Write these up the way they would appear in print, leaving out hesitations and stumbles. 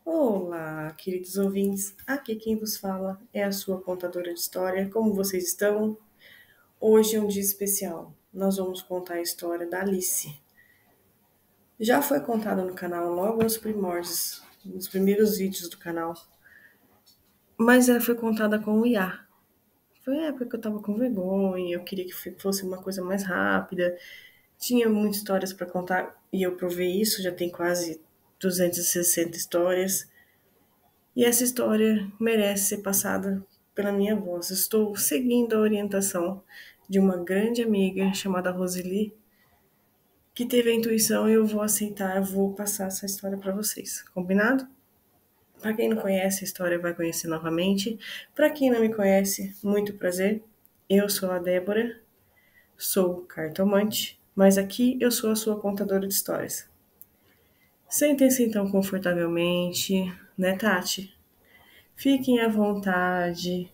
Olá, queridos ouvintes. Aqui quem vos fala é a sua contadora de história. Como vocês estão? Hoje é um dia especial. Nós vamos contar a história da Alice. Já foi contada no canal logo nos primórdios, nos primeiros vídeos do canal, mas ela foi contada com o IA. Foi a época que eu tava com vergonha, eu queria que fosse uma coisa mais rápida. Tinha muitas histórias para contar e eu provei isso, já tem quase 260 histórias. E essa história merece ser passada pela minha voz. Estou seguindo a orientação de uma grande amiga chamada Roseli, que teve a intuição e eu vou aceitar, eu vou passar essa história para vocês. Combinado? Para quem não conhece a história, vai conhecer novamente. Para quem não me conhece, muito prazer. Eu sou a Débora, sou cartomante, mas aqui eu sou a sua contadora de histórias. Sentem-se então confortavelmente, né, Tati? Fiquem à vontade.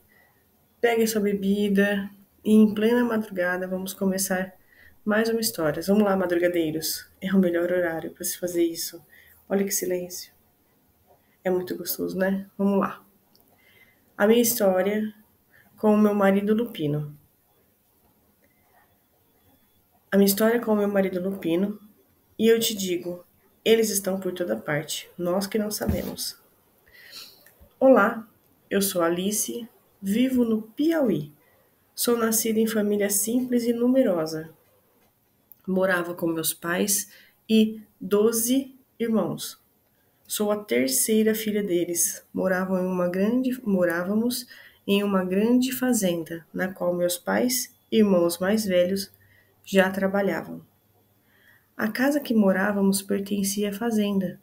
Pegue sua bebida e em plena madrugada vamos começar mais uma história. Vamos lá, madrugadeiros. É o melhor horário para se fazer isso. Olha que silêncio. É muito gostoso, né? Vamos lá. A minha história com o meu marido Lupino. A minha história com o meu marido Lupino. E eu te digo, eles estão por toda parte. Nós que não sabemos. Olá, eu sou Alice, vivo no Piauí. Sou nascida em família simples e numerosa. Morava com meus pais e 12 irmãos. Sou a terceira filha deles. Morávamos em uma grande fazenda, na qual meus pais, irmãos mais velhos, já trabalhavam. A casa que morávamos pertencia à fazenda.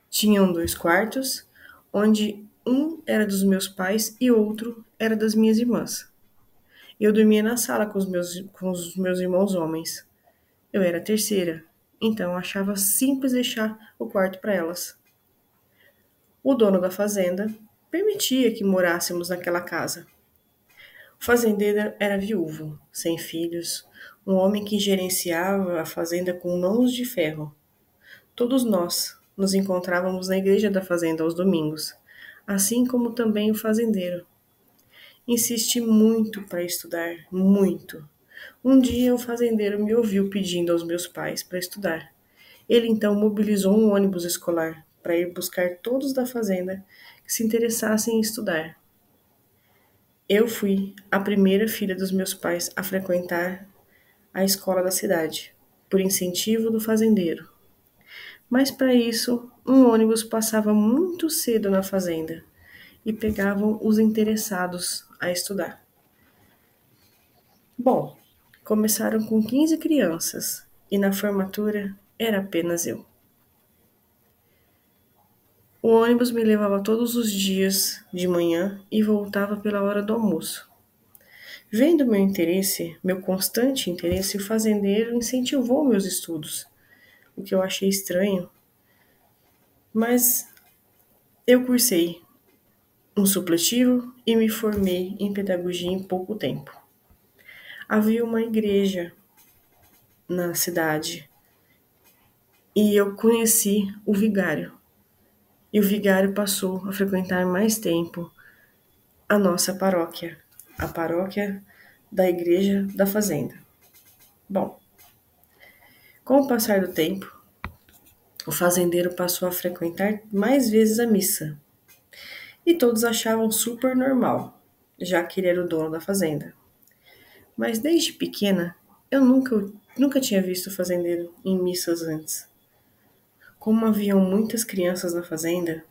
Tinham 2 quartos, onde um era dos meus pais e outro era das minhas irmãs. Eu dormia na sala com os meus irmãos homens. Eu era a terceira, então achava simples deixar o quarto para elas. O dono da fazenda permitia que morássemos naquela casa. O fazendeiro era viúvo, sem filhos, um homem que gerenciava a fazenda com mãos de ferro. Todos nós nos encontrávamos na igreja da fazenda aos domingos, assim como também o fazendeiro. Insisti muito para estudar, muito. Um dia o fazendeiro me ouviu pedindo aos meus pais para estudar. Ele então mobilizou um ônibus escolar para ir buscar todos da fazenda que se interessassem em estudar. Eu fui a primeira filha dos meus pais a frequentar a escola da cidade, por incentivo do fazendeiro. Mas para isso, um ônibus passava muito cedo na fazenda e pegavam os interessados a estudar. Bom, começaram com 15 crianças e na formatura era apenas eu. O ônibus me levava todos os dias de manhã e voltava pela hora do almoço. Vendo meu constante interesse, o fazendeiro incentivou meus estudos, o que eu achei estranho, mas eu cursei um supletivo e me formei em pedagogia em pouco tempo. Havia uma igreja na cidade e eu conheci o vigário. E o vigário passou a frequentar mais tempo a nossa paróquia, a paróquia da igreja da fazenda. Bom, com o passar do tempo, o fazendeiro passou a frequentar mais vezes a missa. E todos achavam super normal, já que ele era o dono da fazenda. Mas desde pequena, eu nunca tinha visto o fazendeiro em missas antes. Como haviam muitas crianças na fazenda,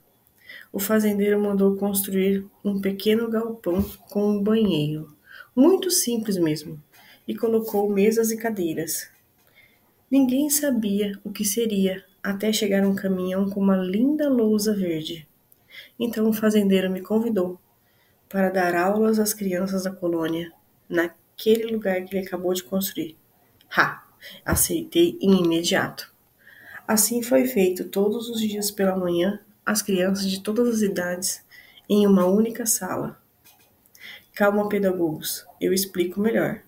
o fazendeiro mandou construir um pequeno galpão com um banheiro, muito simples mesmo, e colocou mesas e cadeiras. Ninguém sabia o que seria até chegar um caminhão com uma linda lousa verde. Então o fazendeiro me convidou para dar aulas às crianças da colônia, naquele lugar que ele acabou de construir. Ha! Aceitei em imediato. Assim foi feito todos os dias pela manhã, as crianças de todas as idades, em uma única sala. Calma, pedagogos, eu explico melhor.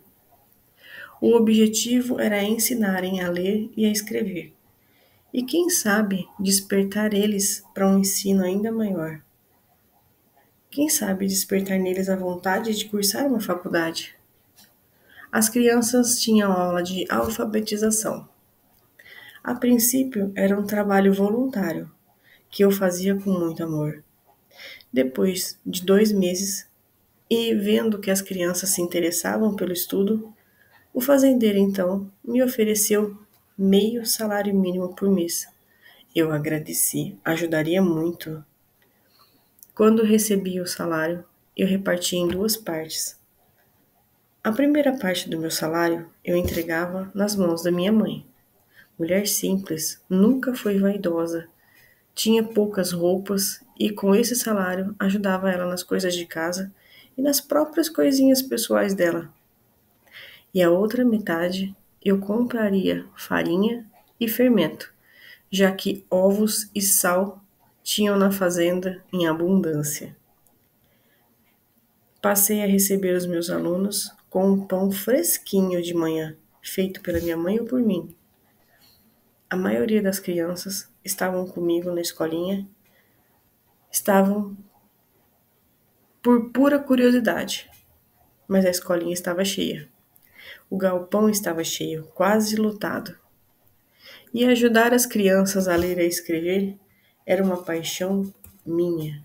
O objetivo era ensinarem a ler e a escrever. e quem sabe despertar eles para um ensino ainda maior. Quem sabe despertar neles a vontade de cursar uma faculdade. As crianças tinham aula de alfabetização. A princípio era um trabalho voluntário, que eu fazia com muito amor. Depois de 2 meses, e vendo que as crianças se interessavam pelo estudo, o fazendeiro então me ofereceu meio salário mínimo por mês. Eu agradeci, ajudaria muito. Quando recebi o salário, eu reparti em 2 partes. A primeira parte do meu salário eu entregava nas mãos da minha mãe. Mulher simples, nunca foi vaidosa, tinha poucas roupas e com esse salário ajudava ela nas coisas de casa e nas próprias coisinhas pessoais dela. E a outra metade eu compraria farinha e fermento, já que ovos e sal tinham na fazenda em abundância. Passei a receber os meus alunos com um pão fresquinho de manhã, feito pela minha mãe ou por mim. A maioria das crianças estavam comigo na escolinha, estavam por pura curiosidade, mas a escolinha estava cheia. O galpão estava cheio, quase lotado. E ajudar as crianças a ler e a escrever era uma paixão minha.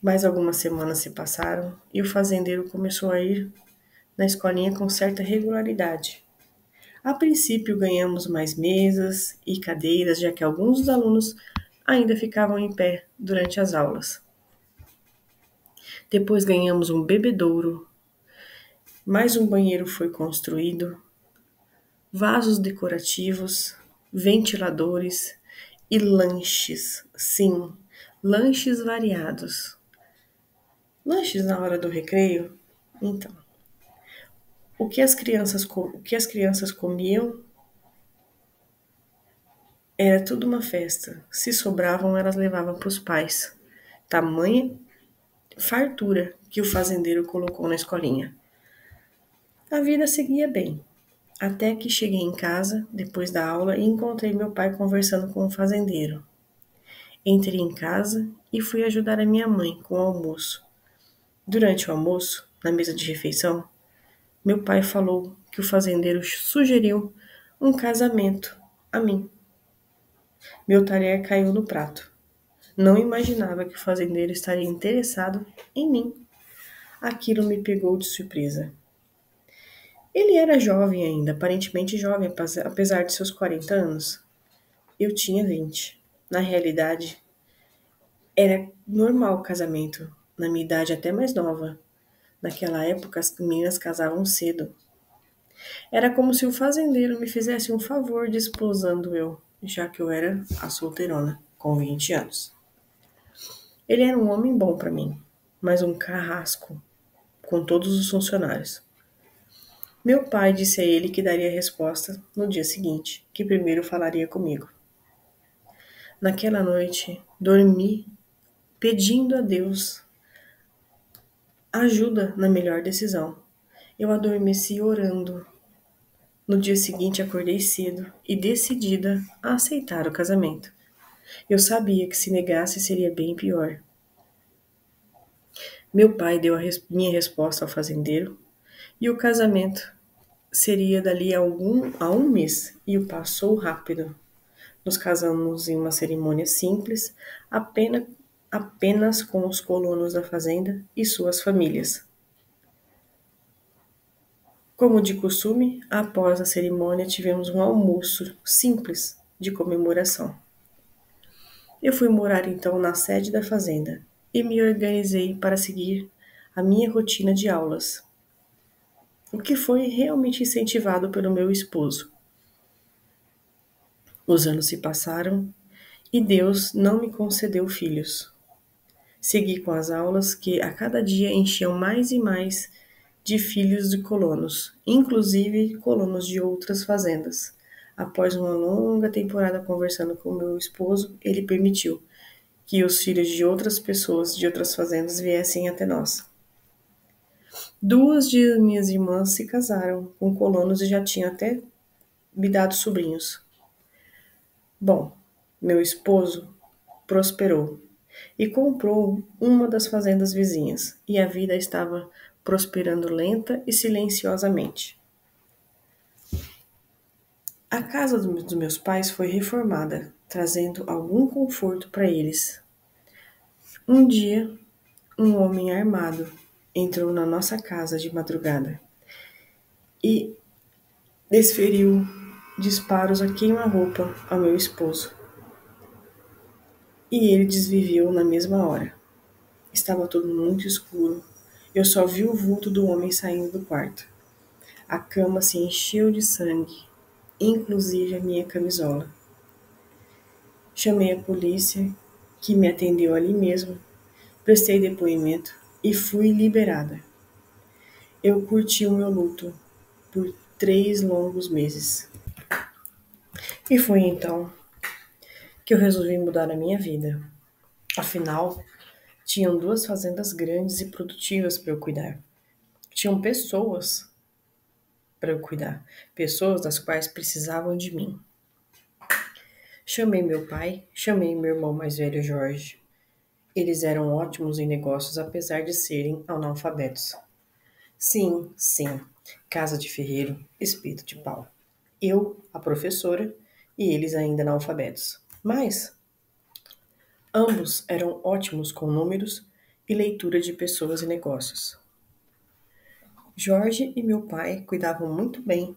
Mais algumas semanas se passaram e o fazendeiro começou a ir na escolinha com certa regularidade. A princípio ganhamos mais mesas e cadeiras, já que alguns dos alunos ainda ficavam em pé durante as aulas. Depois ganhamos um bebedouro, mais um banheiro foi construído, vasos decorativos, ventiladores e lanches. Sim, lanches variados. Lanches na hora do recreio? Então, o que as crianças comiam era tudo uma festa. Se sobravam, elas levavam para os pais. Tamanha fartura que o fazendeiro colocou na escolinha. A vida seguia bem, até que cheguei em casa, depois da aula, e encontrei meu pai conversando com o fazendeiro. Entrei em casa e fui ajudar a minha mãe com o almoço. Durante o almoço, na mesa de refeição, meu pai falou que o fazendeiro sugeriu um casamento a mim. Meu talher caiu no prato. Não imaginava que o fazendeiro estaria interessado em mim. Aquilo me pegou de surpresa. Ele era jovem ainda, aparentemente jovem, apesar de seus 40 anos. Eu tinha 20. Na realidade, era normal o casamento, na minha idade até mais nova. Naquela época, as meninas casavam cedo. Era como se o fazendeiro me fizesse um favor desposando eu, já que eu era a solteirona, com 20 anos. Ele era um homem bom para mim, mas um carrasco com todos os funcionários. Meu pai disse a ele que daria a resposta no dia seguinte, que primeiro falaria comigo. Naquela noite, dormi pedindo a Deus ajuda na melhor decisão. Eu adormeci orando. No dia seguinte, acordei cedo e decidida a aceitar o casamento. Eu sabia que se negasse seria bem pior. Meu pai deu minha resposta ao fazendeiro e o casamento seria dali a um mês e o passou rápido. Nos casamos em uma cerimônia simples, apenas com os colonos da fazenda e suas famílias. Como de costume, após a cerimônia tivemos um almoço simples de comemoração. Eu fui morar então na sede da fazenda e me organizei para seguir a minha rotina de aulas, o que foi realmente incentivado pelo meu esposo. Os anos se passaram e Deus não me concedeu filhos. Segui com as aulas que a cada dia enchiam mais e mais de filhos de colonos, inclusive colonos de outras fazendas. Após uma longa temporada conversando com meu esposo, ele permitiu que os filhos de outras pessoas de outras fazendas viessem até nós. 2 de minhas irmãs se casaram com colonos e já tinham até me dado sobrinhos. Bom, meu esposo prosperou e comprou uma das fazendas vizinhas, e a vida estava prosperando lenta e silenciosamente. A casa dos meus pais foi reformada, trazendo algum conforto para eles. Um dia, um homem armado entrou na nossa casa de madrugada e desferiu disparos a queima-roupa ao meu esposo. E ele desviveu na mesma hora. Estava tudo muito escuro. Eu só vi o vulto do homem saindo do quarto. A cama se encheu de sangue, inclusive a minha camisola. Chamei a polícia, que me atendeu ali mesmo, prestei depoimento e fui liberada. Eu curti o meu luto por 3 longos meses. E foi então que eu resolvi mudar a minha vida. Afinal, tinham 2 fazendas grandes e produtivas para eu cuidar. Tinham pessoas para eu cuidar, pessoas das quais precisavam de mim. Chamei meu pai, chamei meu irmão mais velho, Jorge. Eles eram ótimos em negócios, apesar de serem analfabetos. Sim, sim, casa de ferreiro, espeto de pau. Eu, a professora, e eles ainda analfabetos. Mas ambos eram ótimos com números e leitura de pessoas e negócios. Jorge e meu pai cuidavam muito bem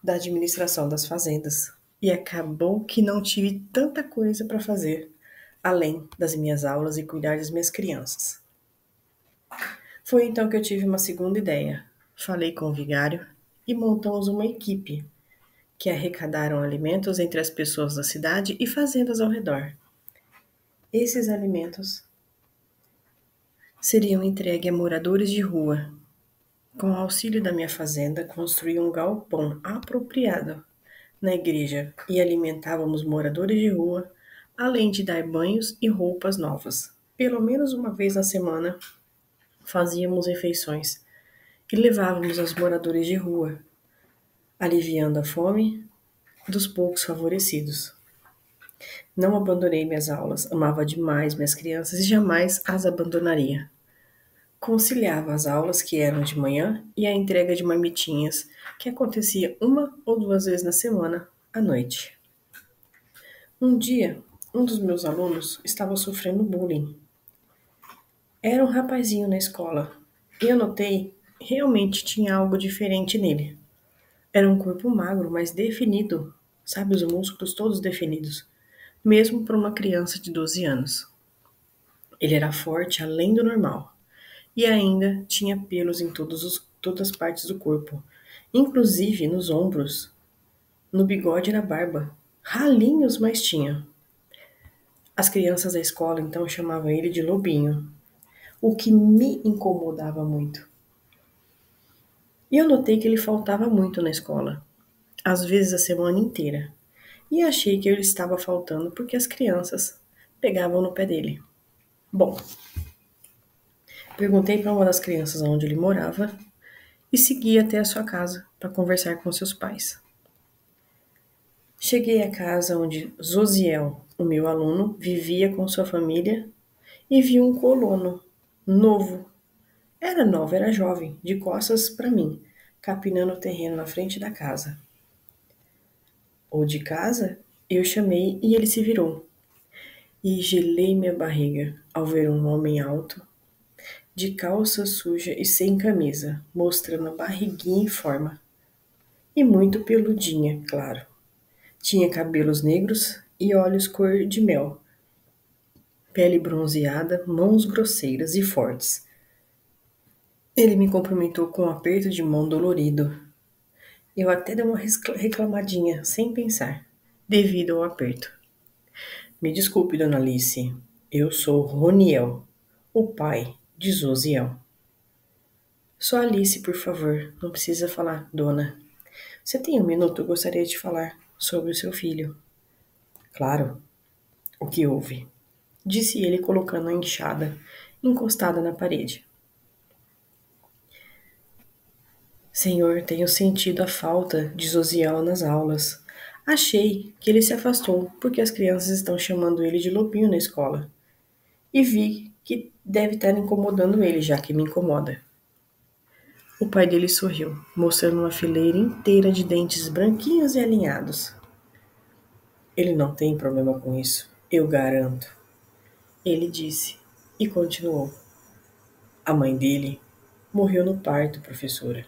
da administração das fazendas e acabou que não tive tanta coisa para fazer, além das minhas aulas e cuidar das minhas crianças. Foi então que eu tive uma segunda ideia. Falei com o vigário e montamos uma equipe que arrecadaram alimentos entre as pessoas da cidade e fazendas ao redor. Esses alimentos seriam entregues a moradores de rua. Com o auxílio da minha fazenda, construí um galpão apropriado na igreja e alimentávamos moradores de rua, além de dar banhos e roupas novas. Pelo menos uma vez na semana, fazíamos refeições e levávamos aos moradores de rua, aliviando a fome dos poucos favorecidos. Não abandonei minhas aulas, amava demais minhas crianças e jamais as abandonaria. Conciliava as aulas, que eram de manhã, e a entrega de marmitinhas, que acontecia 1 ou 2 vezes na semana, à noite. Um dia, um dos meus alunos estava sofrendo bullying. Era um rapazinho na escola, e eu notei realmente tinha algo diferente nele. Era um corpo magro, mas definido, sabe, os músculos todos definidos, mesmo para uma criança de 12 anos. Ele era forte além do normal. E ainda tinha pelos em todas as partes do corpo, inclusive nos ombros, no bigode e na barba. Ralinhos, mas tinha. As crianças da escola então chamavam ele de Lobinho, o que me incomodava muito. E eu notei que ele faltava muito na escola, às vezes a semana inteira, e achei que ele estava faltando porque as crianças pegavam no pé dele. Bom, perguntei para uma das crianças onde ele morava e segui até a sua casa para conversar com seus pais. Cheguei à casa onde Zosiel, o meu aluno, vivia com sua família e vi um colono novo. Era novo, era jovem, de costas para mim, capinando o terreno na frente da casa. O de casa, eu chamei e ele se virou. E gelei minha barriga ao ver um homem alto, de calça suja e sem camisa, mostrando a barriguinha em forma. E muito peludinha, claro. Tinha cabelos negros e olhos cor de mel, pele bronzeada, mãos grosseiras e fortes. Ele me cumprimentou com um aperto de mão dolorido. Eu até dei uma reclamadinha, sem pensar, devido ao aperto. Me desculpe, dona Alice. Eu sou Roniel, o pai de Zosiel. Só Alice, por favor. Não precisa falar, dona. Você tem 1 minuto? Eu gostaria de falar sobre o seu filho. Claro. O que houve? Disse ele colocando a enxada encostada na parede. Senhor, tenho sentido a falta de Zosiel nas aulas. Achei que ele se afastou porque as crianças estão chamando ele de lobinho na escola. E vi que deve estar incomodando ele, já que me incomoda. O pai dele sorriu, mostrando uma fileira inteira de dentes branquinhos e alinhados. Ele não tem problema com isso, eu garanto. Ele disse e continuou. A mãe dele morreu no parto, professora,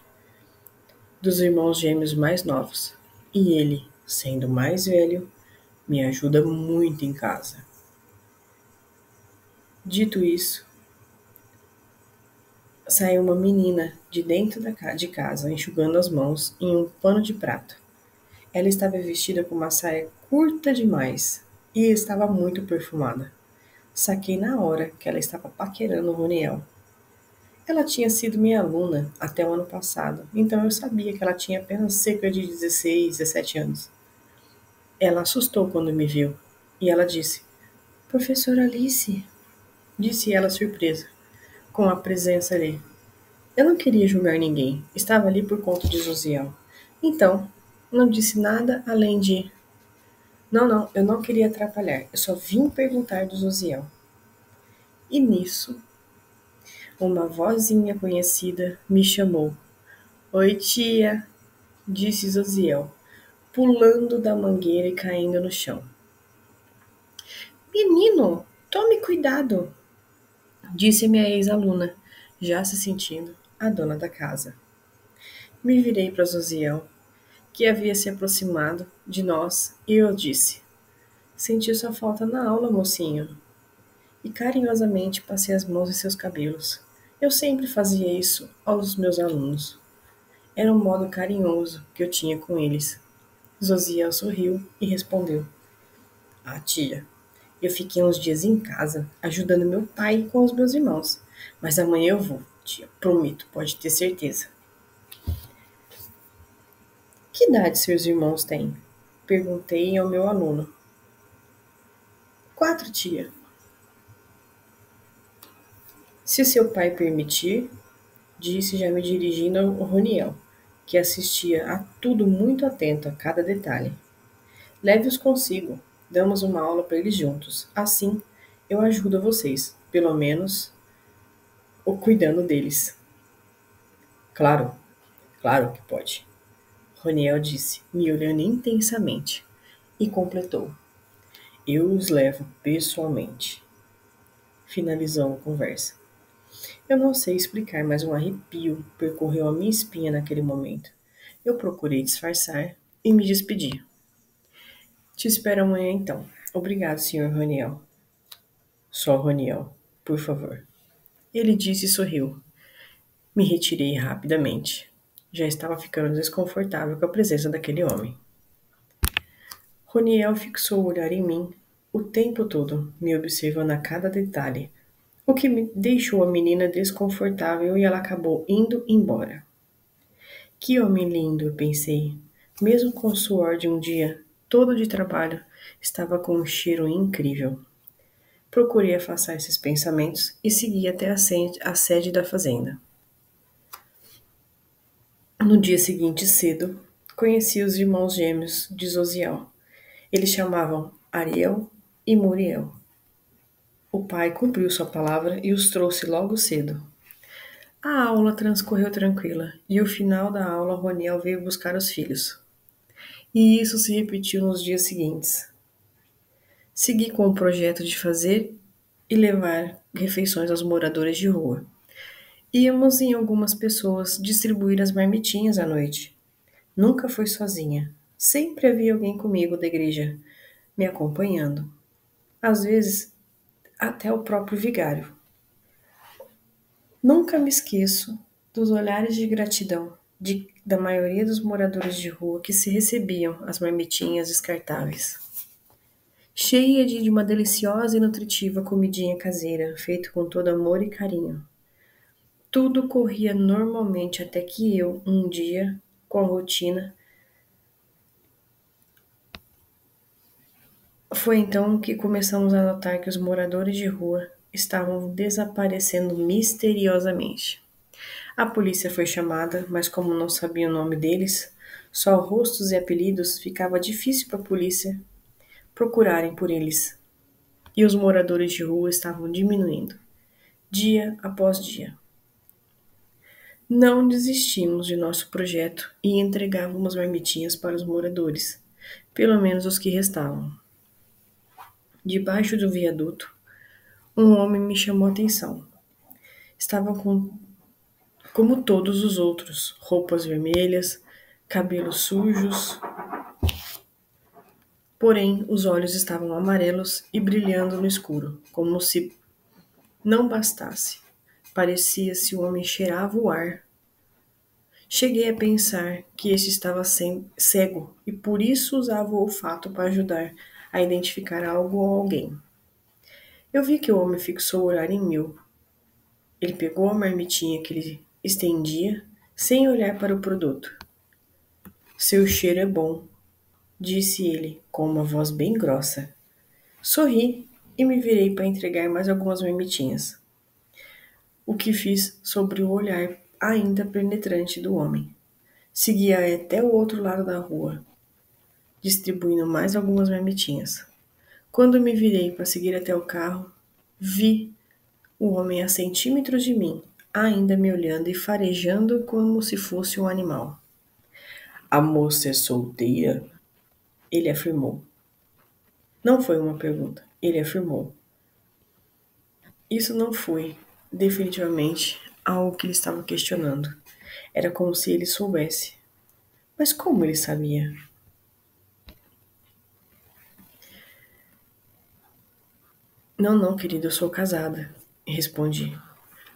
dos irmãos gêmeos mais novos. E ele, sendo mais velho, me ajuda muito em casa. Dito isso, saiu uma menina de dentro de casa, enxugando as mãos em um pano de prato. Ela estava vestida com uma saia curta demais e estava muito perfumada. Saquei na hora que ela estava paquerando o Roniel. Ela tinha sido minha aluna até o ano passado, então eu sabia que ela tinha apenas cerca de 16, 17 anos. Ela assustou quando me viu e ela disse: Professora Alice, disse ela surpresa com a presença ali. Eu não queria julgar ninguém, estava ali por conta de Josiel. Então, não disse nada além de: Não, não, eu não queria atrapalhar, eu só vim perguntar do Josiel. E nisso, uma vozinha conhecida me chamou. Oi, tia, disse Josiel, pulando da mangueira e caindo no chão. Menino, tome cuidado, disse minha ex-aluna, já se sentindo a dona da casa. Me virei para Josiel, que havia se aproximado de nós, e eu disse: Senti sua falta na aula, mocinho. E carinhosamente passei as mãos em seus cabelos. Eu sempre fazia isso aos meus alunos. Era um modo carinhoso que eu tinha com eles. Josiel sorriu e respondeu: Ah, tia, eu fiquei uns dias em casa ajudando meu pai com os meus irmãos. Mas amanhã eu vou, tia, prometo, pode ter certeza. Que idade seus irmãos têm? Perguntei ao meu aluno. 4, tia. Se seu pai permitir, disse já me dirigindo ao Roniel, que assistia a tudo muito atento a cada detalhe. Leve-os consigo, damos uma aula para eles juntos. Assim, eu ajudo vocês, pelo menos, o cuidando deles. Claro, claro que pode. Roniel disse, me olhando intensamente, e completou. Eu os levo pessoalmente. Finalizou a conversa. Eu não sei explicar, mas um arrepio percorreu a minha espinha naquele momento. Eu procurei disfarçar e me despedi. Te espero amanhã então. Obrigado, Sr. Roniel. Só Roniel, por favor. Ele disse e sorriu. Me retirei rapidamente. Já estava ficando desconfortável com a presença daquele homem. Roniel fixou o olhar em mim o tempo todo, me observando a cada detalhe, o que me deixou a menina desconfortável e ela acabou indo embora. Que homem lindo, eu pensei. Mesmo com o suor de um dia todo de trabalho, estava com um cheiro incrível. Procurei afastar esses pensamentos e segui até a sede da fazenda. No dia seguinte, cedo, conheci os irmãos gêmeos de Josiel. Eles chamavam Ariel e Muriel. O pai cumpriu sua palavra e os trouxe logo cedo. A aula transcorreu tranquila e o final da aula Roniel veio buscar os filhos. E isso se repetiu nos dias seguintes. Segui com o projeto de fazer e levar refeições aos moradores de rua. Íamos em algumas pessoas distribuir as marmitinhas à noite. Nunca fui sozinha. Sempre havia alguém comigo da igreja, me acompanhando. Às vezes, até o próprio vigário. Nunca me esqueço dos olhares de gratidão da maioria dos moradores de rua que se recebiam as marmitinhas descartáveis. Cheia de uma deliciosa e nutritiva comidinha caseira, feita com todo amor e carinho. Tudo corria normalmente até que eu, um dia, com a rotina, foi então que começamos a notar que os moradores de rua estavam desaparecendo misteriosamente. A polícia foi chamada, mas como não sabia o nome deles, Só rostos e apelidos ficava difícil para a polícia procurarem por eles. E os moradores de rua estavam diminuindo, dia após dia. Não desistimos de nosso projeto e entregávamos marmitinhas para os moradores, pelo menos os que restavam. Debaixo do viaduto, um homem me chamou a atenção. Estava como todos os outros, roupas vermelhas, cabelos sujos, porém os olhos estavam amarelos e brilhando no escuro, como se não bastasse. Parecia-se o homem cheirava o ar. Cheguei a pensar que este estava cego e por isso usava o olfato para ajudar a identificar algo ou alguém. Eu vi que o homem fixou o olhar em mim. Ele pegou a marmitinha que ele estendia, sem olhar para o produto. Seu cheiro é bom, disse ele, com uma voz bem grossa. Sorri e me virei para entregar mais algumas marmitinhas. O que fiz sobre o olhar ainda penetrante do homem. Segui até o outro lado da rua, distribuindo mais algumas marmitinhas. Quando me virei para seguir até o carro, vi o homem a centímetros de mim, ainda me olhando e farejando como se fosse um animal. A moça é solteira? Ele afirmou. Não foi uma pergunta, ele afirmou. Isso não foi, definitivamente, algo que ele estava questionando. Era como se ele soubesse. Mas como ele sabia? Não, não, querido, eu sou casada, respondi.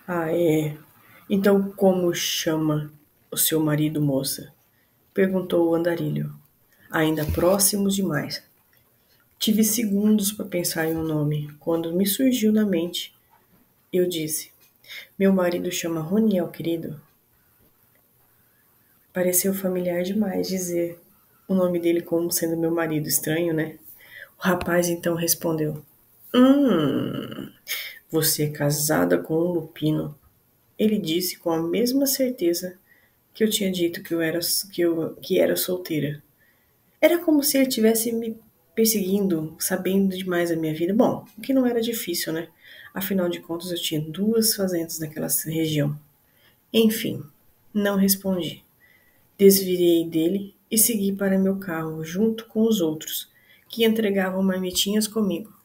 Ah, é? Então como chama o seu marido, moça? Perguntou o andarilho. Ainda próximos demais. Tive segundos para pensar em um nome. Quando me surgiu na mente, eu disse: Meu marido chama Roniel, querido. Pareceu familiar demais dizer o nome dele como sendo meu marido. Estranho, né? O rapaz então respondeu: Hum, você é casada com um lupino. Ele disse com a mesma certeza que eu tinha dito que era solteira. Era como se ele tivesse me perseguindo, sabendo demais da minha vida. Bom, o que não era difícil, né? Afinal de contas, eu tinha 2 fazendas naquela região. Enfim, não respondi. Desvirei dele e segui para meu carro, junto com os outros, que entregavam marmitinhas comigo.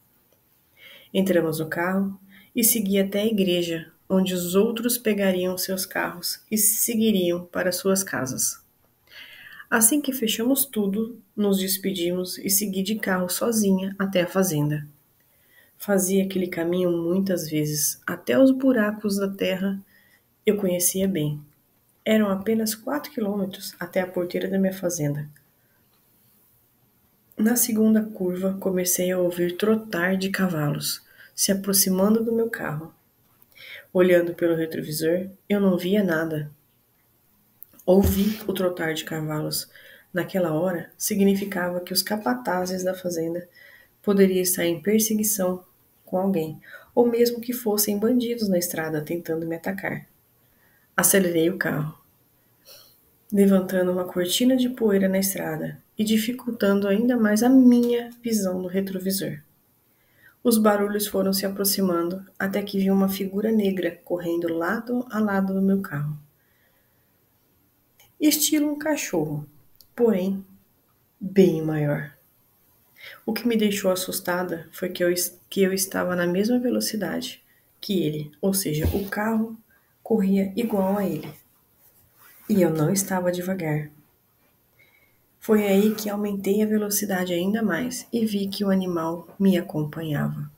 Entramos no carro e segui até a igreja, onde os outros pegariam seus carros e seguiriam para suas casas. Assim que fechamos tudo, nos despedimos e segui de carro sozinha até a fazenda. Fazia aquele caminho muitas vezes, até os buracos da terra eu conhecia bem. Eram apenas 4 quilômetros até a porteira da minha fazenda. Na segunda curva, comecei a ouvir trotar de cavalos, se aproximando do meu carro. Olhando pelo retrovisor, eu não via nada. Ouvir o trotar de cavalos naquela hora significava que os capatazes da fazenda poderiam estar em perseguição com alguém, ou mesmo que fossem bandidos na estrada tentando me atacar. Acelerei o carro, levantando uma cortina de poeira na estrada e dificultando ainda mais a minha visão no retrovisor. Os barulhos foram se aproximando até que vi uma figura negra correndo lado a lado do meu carro. Estilo um cachorro, porém bem maior. O que me deixou assustada foi que eu estava na mesma velocidade que ele, ou seja, o carro corria igual a ele. E eu não estava devagar. Foi aí que aumentei a velocidade ainda mais e vi que o animal me acompanhava.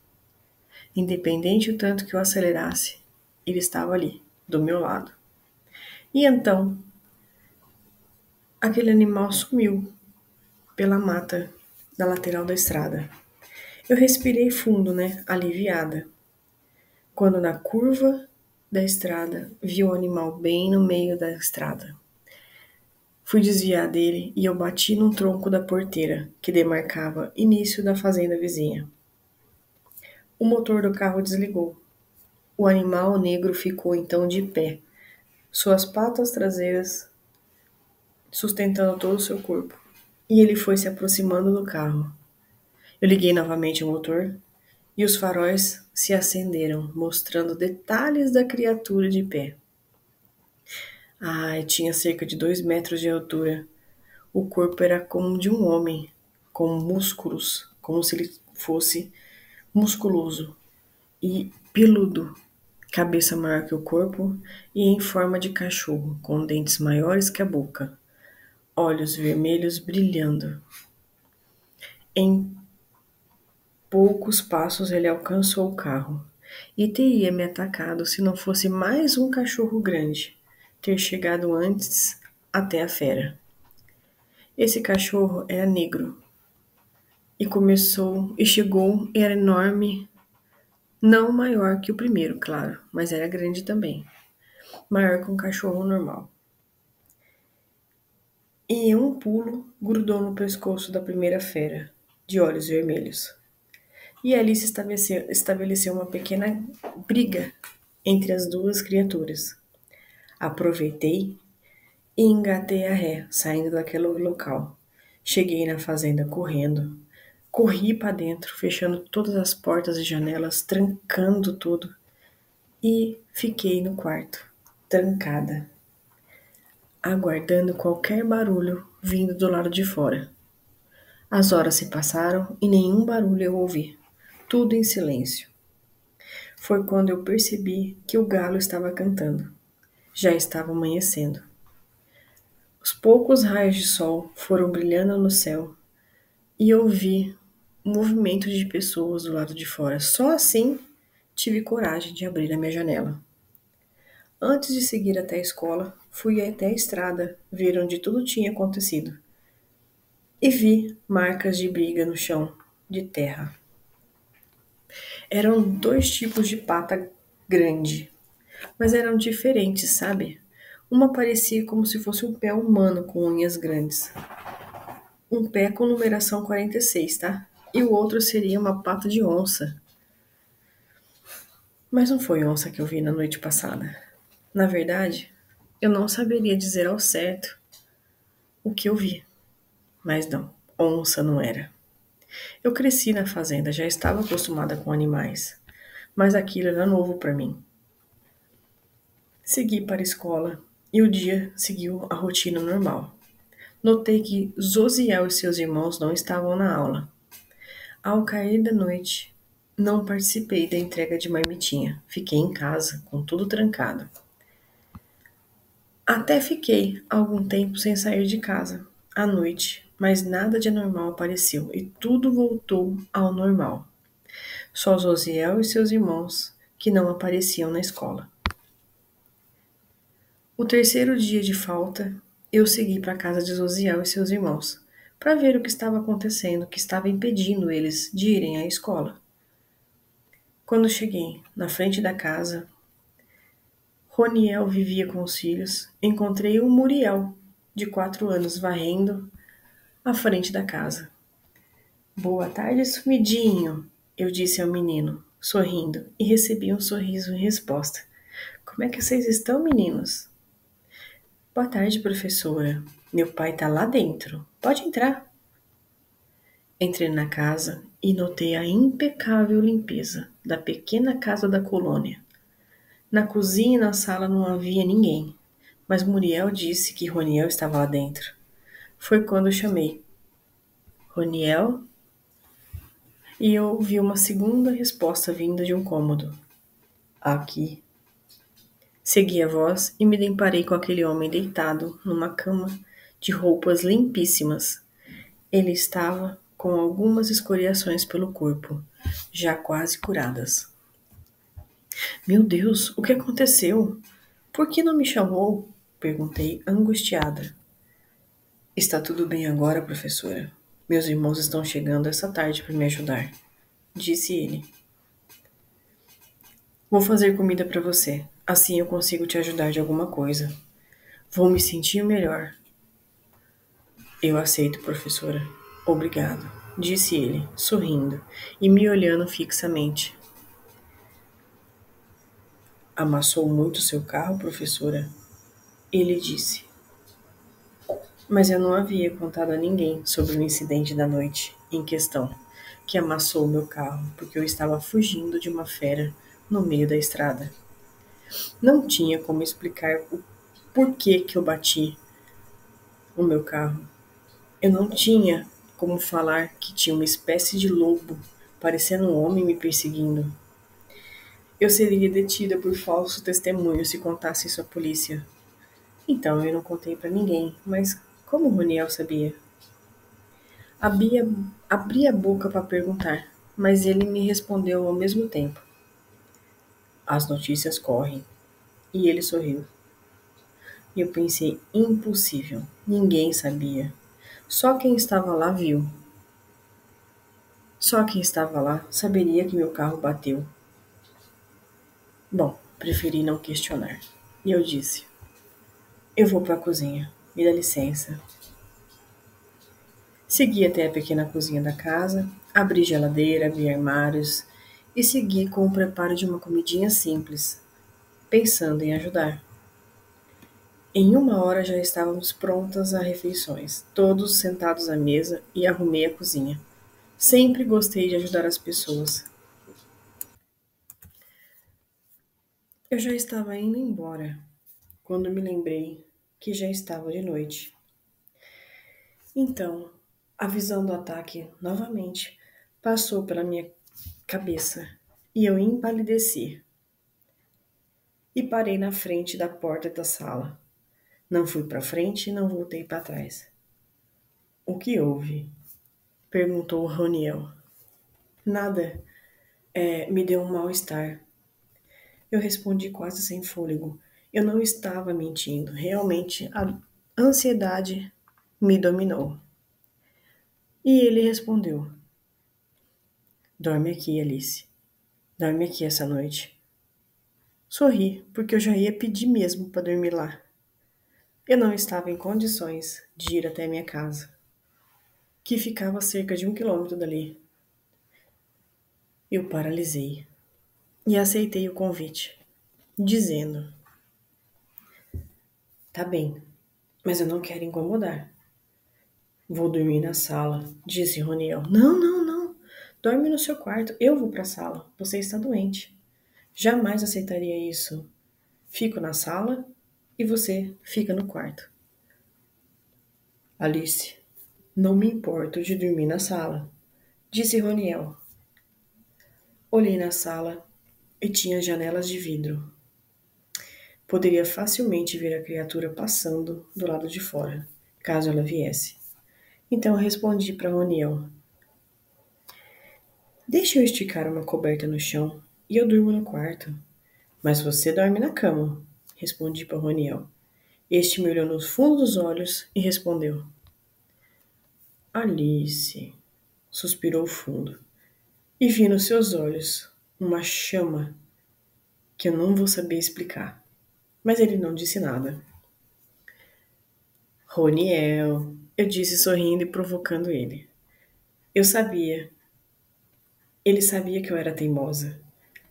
Independente o tanto que eu acelerasse, ele estava ali, do meu lado. E então, aquele animal sumiu pela mata da lateral da estrada. Eu respirei fundo, né, aliviada. Quando na curva da estrada vi o animal bem no meio da estrada. Fui desviar dele e eu bati num tronco da porteira, que demarcava início da fazenda vizinha. O motor do carro desligou. O animal negro ficou então de pé, suas patas traseiras sustentando todo o seu corpo. E ele foi se aproximando do carro. Eu liguei novamente o motor e os faróis se acenderam, mostrando detalhes da criatura de pé. Ai, tinha cerca de 2 metros de altura. O corpo era como de um homem, com músculos, como se ele fosse musculoso e peludo, cabeça maior que o corpo e em forma de cachorro, com dentes maiores que a boca, olhos vermelhos brilhando. Em poucos passos ele alcançou o carro e teria me atacado se não fosse mais um cachorro grande ter chegado antes até a fera. Esse cachorro era negro e chegou, era enorme, não maior que o primeiro, claro, mas era grande também, maior que um cachorro normal. E em um pulo grudou no pescoço da primeira fera, de olhos vermelhos. E ali se estabeleceu uma pequena briga entre as duas criaturas. Aproveitei e engatei a ré, saindo daquele local. Cheguei na fazenda correndo. Corri para dentro, fechando todas as portas e janelas, trancando tudo. E fiquei no quarto, trancada, aguardando qualquer barulho vindo do lado de fora. As horas se passaram e nenhum barulho eu ouvi. Tudo em silêncio. Foi quando eu percebi que o galo estava cantando. Já estava amanhecendo. Os poucos raios de sol foram brilhando no céu e eu vi um movimento de pessoas do lado de fora. Só assim tive coragem de abrir a minha janela. Antes de seguir até a escola, fui até a estrada ver onde tudo tinha acontecido e vi marcas de briga no chão de terra. Eram dois tipos de pata grande, mas eram diferentes, sabe? Uma parecia como se fosse um pé humano com unhas grandes. Um pé com numeração 46, tá? E o outro seria uma pata de onça. Mas não foi onça que eu vi na noite passada. Na verdade, eu não saberia dizer ao certo o que eu vi. Mas não, onça não era. Eu cresci na fazenda, já estava acostumada com animais. Mas aquilo era novo para mim. Segui para a escola e o dia seguiu a rotina normal. Notei que Zosiel e seus irmãos não estavam na aula. Ao cair da noite, não participei da entrega de marmitinha. Fiquei em casa, com tudo trancado. Até fiquei algum tempo sem sair de casa, à noite, mas nada de anormal apareceu e tudo voltou ao normal. Só Zosiel e seus irmãos que não apareciam na escola. O terceiro dia de falta, eu segui para a casa de Zosiel e seus irmãos, para ver o que estava acontecendo, que estava impedindo eles de irem à escola. Quando cheguei na frente da casa, Roniel vivia com os filhos. Encontrei o Muriel, de 4 anos, varrendo à frente da casa. Boa tarde, sumidinho, eu disse ao menino, sorrindo, e recebi um sorriso em resposta. Como é que vocês estão, meninos? Boa tarde, professora. Meu pai tá lá dentro. Pode entrar. Entrei na casa e notei a impecável limpeza da pequena casa da colônia. Na cozinha e na sala não havia ninguém, mas Muriel disse que Roniel estava lá dentro. Foi quando eu chamei. Roniel? E eu ouvi uma segunda resposta vinda de um cômodo. Aqui. Segui a voz e me deparei com aquele homem deitado numa cama de roupas limpíssimas. Ele estava com algumas escoriações pelo corpo, já quase curadas. Meu Deus, o que aconteceu? Por que não me chamou? Perguntei, angustiada. Está tudo bem agora, professora? Meus irmãos estão chegando essa tarde para me ajudar, disse ele. Vou fazer comida para você, assim eu consigo te ajudar de alguma coisa. Vou me sentir melhor. Eu aceito, professora. Obrigado, disse ele, sorrindo e me olhando fixamente. Amassou muito seu carro, professora? Ele disse. Mas eu não havia contado a ninguém sobre o incidente da noite em questão, que amassou o meu carro porque eu estava fugindo de uma fera no meio da estrada. Não tinha como explicar o porquê que eu bati o meu carro. Eu não tinha como falar que tinha uma espécie de lobo, parecendo um homem me perseguindo. Eu seria detida por falso testemunho se contasse isso à polícia. Então eu não contei para ninguém, mas como o Roniel sabia? Abria, abri a boca para perguntar, mas ele me respondeu ao mesmo tempo. As notícias correm. E ele sorriu. E eu pensei, impossível. Ninguém sabia. Só quem estava lá viu. Só quem estava lá saberia que meu carro bateu. Bom, preferi não questionar. E eu disse: eu vou para a cozinha. Me dá licença. Segui até a pequena cozinha da casa, abri geladeira, abri armários e segui com o preparo de uma comidinha simples, pensando em ajudar. Em uma hora já estávamos prontas as refeições, todos sentados à mesa e arrumei a cozinha. Sempre gostei de ajudar as pessoas. Eu já estava indo embora quando me lembrei que já estava de noite. Então, a visão do ataque novamente passou pela minha cabeça e eu empalideci e parei na frente da porta da sala. Não fui para frente e não voltei para trás. O que houve? Perguntou Roniel. Nada, me deu um mal-estar. Eu respondi quase sem fôlego. Eu não estava mentindo. Realmente, a ansiedade me dominou. E ele respondeu: dorme aqui, Alice. Dorme aqui essa noite. Sorri, porque eu já ia pedir mesmo para dormir lá. Eu não estava em condições de ir até minha casa, que ficava a cerca de 1 quilômetro dali. Eu paralisei e aceitei o convite, dizendo: tá bem, mas eu não quero incomodar. Vou dormir na sala, disse Roniel. Não, não, não. Dorme no seu quarto. Eu vou para a sala. Você está doente. Jamais aceitaria isso. Fico na sala e você fica no quarto. Alice, não me importo de dormir na sala, disse Roniel. Olhei na sala e tinha janelas de vidro. Poderia facilmente ver a criatura passando do lado de fora, caso ela viesse. Então eu respondi para Roniel: deixa eu esticar uma coberta no chão e eu durmo no quarto. Mas você dorme na cama, respondi para Roniel. Este me olhou no fundo dos olhos e respondeu: Alice, suspirou fundo, e vi nos seus olhos uma chama que eu não vou saber explicar. Mas ele não disse nada. Roniel, eu disse sorrindo e provocando ele. Eu sabia. Ele sabia que eu era teimosa.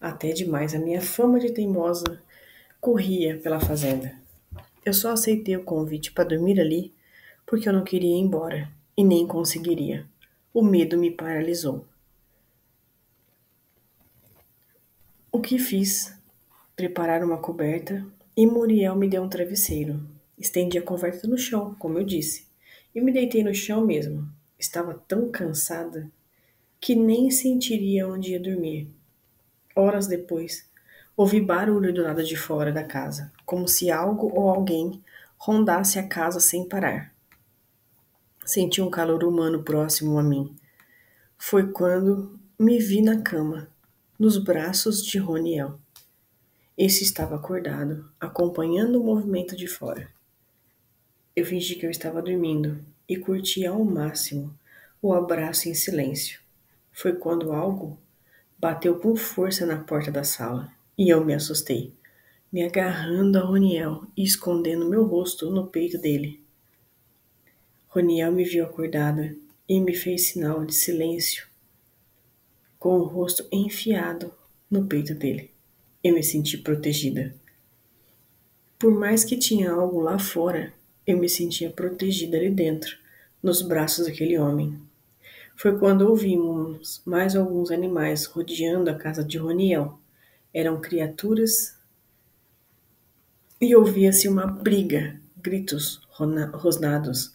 Até demais, a minha fama de teimosa corria pela fazenda. Eu só aceitei o convite para dormir ali porque eu não queria ir embora e nem conseguiria. O medo me paralisou. O que fiz? Preparar uma coberta e Muriel me deu um travesseiro. Estendi a coberta no chão, como eu disse, e me deitei no chão mesmo. Estava tão cansada que nem sentiria onde ia dormir. Horas depois, ouvi barulho do lado de fora da casa, como se algo ou alguém rondasse a casa sem parar. Senti um calor humano próximo a mim. Foi quando me vi na cama, nos braços de Roniel. Esse estava acordado, acompanhando o movimento de fora. Eu fingi que eu estava dormindo e curti ao máximo o abraço em silêncio. Foi quando algo bateu com força na porta da sala e eu me assustei, me agarrando a Roniel e escondendo meu rosto no peito dele. Roniel me viu acordada e me fez sinal de silêncio, com o rosto enfiado no peito dele. Eu me senti protegida. Por mais que tinha algo lá fora, Eu me sentia protegida ali dentro, nos braços daquele homem. Foi quando ouvimos mais alguns animais rodeando a casa de Roniel. Eram criaturas e ouvia-se uma briga, gritos, rosnados,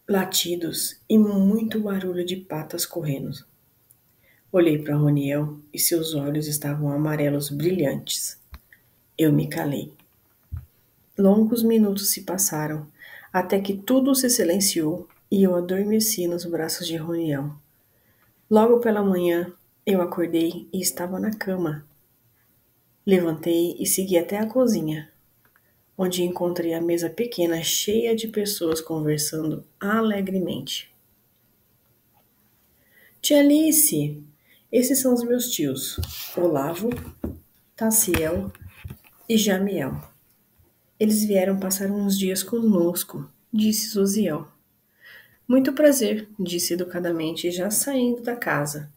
latidos e muito barulho de patas correndo. Olhei para Roniel e seus olhos estavam amarelos brilhantes. Eu me calei. Longos minutos se passaram, até que tudo se silenciou e eu adormeci nos braços de Roniel. Logo pela manhã, eu acordei e estava na cama. Levantei e segui até a cozinha, onde encontrei a mesa pequena cheia de pessoas conversando alegremente. Tia Alice, esses são os meus tios, Olavo, Taciel e Jamiel. Eles vieram passar uns dias conosco, disse Zosiel. Muito prazer, disse educadamente, já saindo da casa,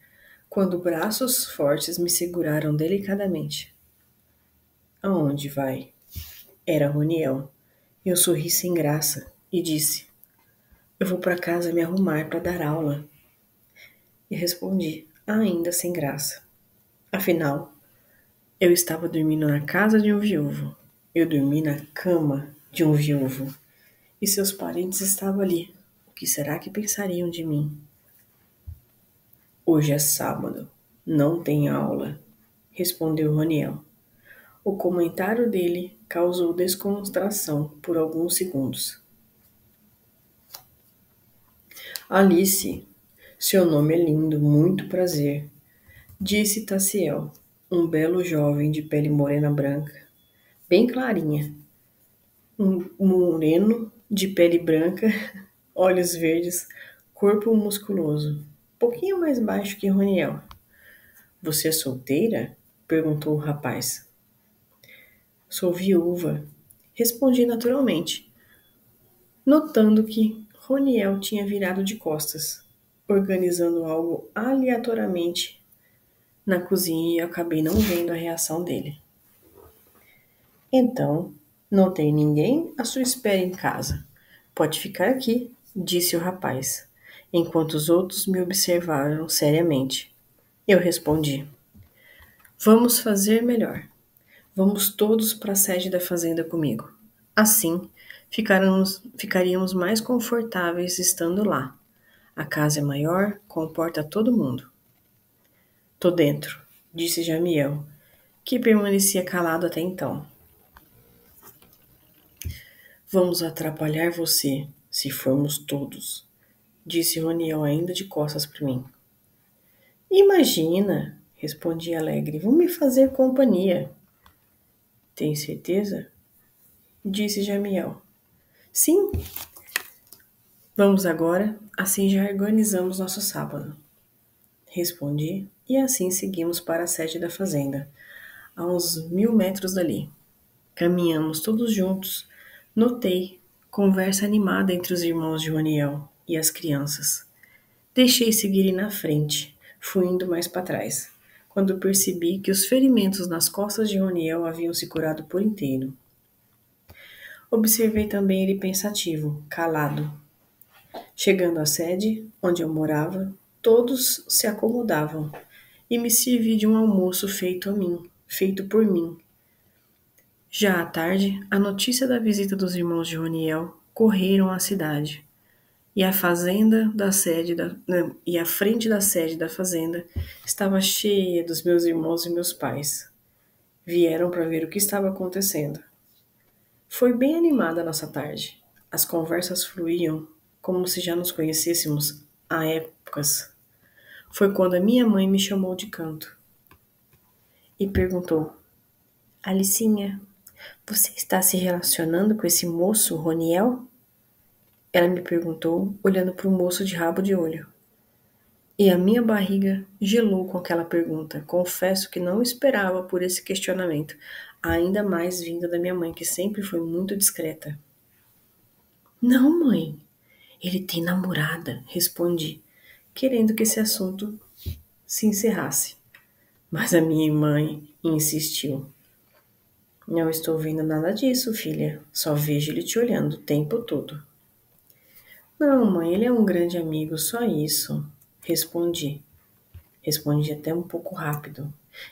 quando braços fortes me seguraram delicadamente. Aonde vai? Era Roniel. Eu sorri sem graça e disse: Eu vou para casa me arrumar para dar aula. E respondi, ainda sem graça. Afinal, eu estava dormindo na casa de um viúvo. Eu dormi na cama de um viúvo. E seus parentes estavam ali. O que será que pensariam de mim? Hoje é sábado. Não tem aula, respondeu Roniel. O comentário dele causou descontração por alguns segundos. Alice, seu nome é lindo, muito prazer, disse Taciel, um belo jovem de pele morena branca, bem clarinha. Um moreno de pele branca, olhos verdes, corpo musculoso, pouquinho mais baixo que Roniel. Você é solteira? Perguntou o rapaz. Sou viúva, respondi naturalmente, notando que Roniel tinha virado de costas, organizando algo aleatoriamente na cozinha e eu acabei não vendo a reação dele. Então, não tem ninguém à sua espera em casa. Pode ficar aqui, disse o rapaz, enquanto os outros me observaram seriamente. Eu respondi: Vamos fazer melhor. Vamos todos para a sede da fazenda comigo. Assim, ficaríamos mais confortáveis estando lá. A casa é maior, comporta todo mundo. Tô dentro, disse Jamiel, que permanecia calado até então. Vamos atrapalhar você, se formos todos, disse Roniel ainda de costas para mim. Imagina, respondi alegre, vão me fazer companhia. Tem certeza? Disse Jamiel. Sim. Vamos agora, assim já organizamos nosso sábado. Respondi e assim seguimos para a sede da fazenda, a uns 1000 metros dali. Caminhamos todos juntos. Notei conversa animada entre os irmãos de Roniel e as crianças. Deixei seguirem na frente, fui indo mais para trás, quando percebi que os ferimentos nas costas de Roniel haviam se curado por inteiro. Observei também ele pensativo, calado. Chegando à sede, onde eu morava, todos se acomodavam e me servi de um almoço feito por mim. Já à tarde, a notícia da visita dos irmãos de Roniel correram à cidade. E a fazenda da sede da, não, e a frente da sede da fazenda estava cheia dos meus irmãos e meus pais. Vieram para ver o que estava acontecendo. Foi bem animada a nossa tarde. As conversas fluíam como se já nos conhecêssemos há épocas. Foi quando a minha mãe me chamou de canto e perguntou: Alicinha, você está se relacionando com esse moço, Roniel? Ela me perguntou, olhando para o moço de rabo de olho. E a minha barriga gelou com aquela pergunta. Confesso que não esperava por esse questionamento, ainda mais vinda da minha mãe, que sempre foi muito discreta. Não, mãe, ele tem namorada, respondi, querendo que esse assunto se encerrasse. Mas a minha mãe insistiu. Não estou vendo nada disso, filha. Só vejo ele te olhando o tempo todo. Não, mãe, ele é um grande amigo, só isso. Respondi. Respondi até um pouco rápido.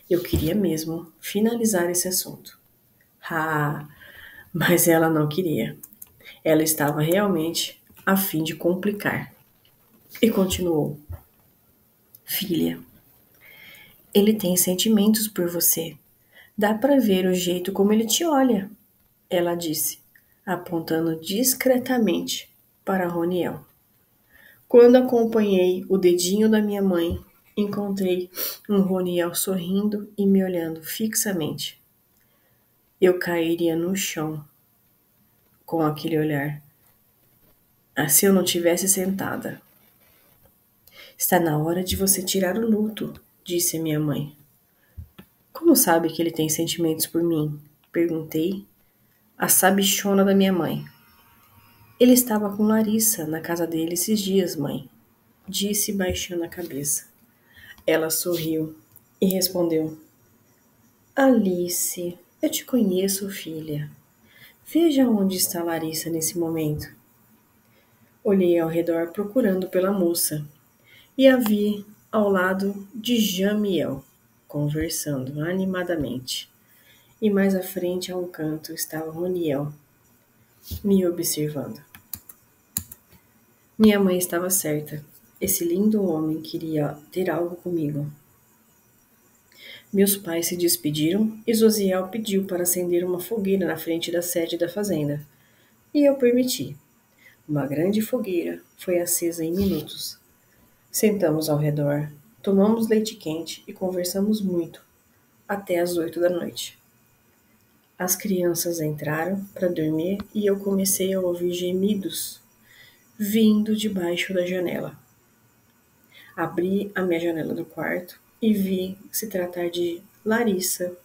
Eu queria mesmo finalizar esse assunto. Ah, mas ela não queria. Ela estava realmente a fim de complicar. E continuou: Filha, ele tem sentimentos por você. Dá para ver o jeito como ele te olha, ela disse, apontando discretamente para Roniel. Quando acompanhei o dedinho da minha mãe, encontrei um Roniel sorrindo e me olhando fixamente. Eu cairia no chão com aquele olhar, se eu não tivesse sentada. Está na hora de você tirar o luto, disse minha mãe. Como sabe que ele tem sentimentos por mim? Perguntei, a sabichona da minha mãe. Ele estava com Larissa na casa dele esses dias, mãe, disse baixando a cabeça. Ela sorriu e respondeu: Alice, eu te conheço, filha. Veja onde está Larissa nesse momento. Olhei ao redor procurando pela moça e a vi ao lado de Jamiel, conversando animadamente. E mais à frente, a um canto, estava Roniel, me observando. Minha mãe estava certa. Esse lindo homem queria ter algo comigo. Meus pais se despediram e Josiel pediu para acender uma fogueira na frente da sede da fazenda. E eu permiti. Uma grande fogueira foi acesa em minutos. Sentamos ao redor, tomamos leite quente e conversamos muito, até as 8 da noite. As crianças entraram para dormir e eu comecei a ouvir gemidos vindo debaixo da janela. Abri a minha janela do quarto e vi se tratar de Larissa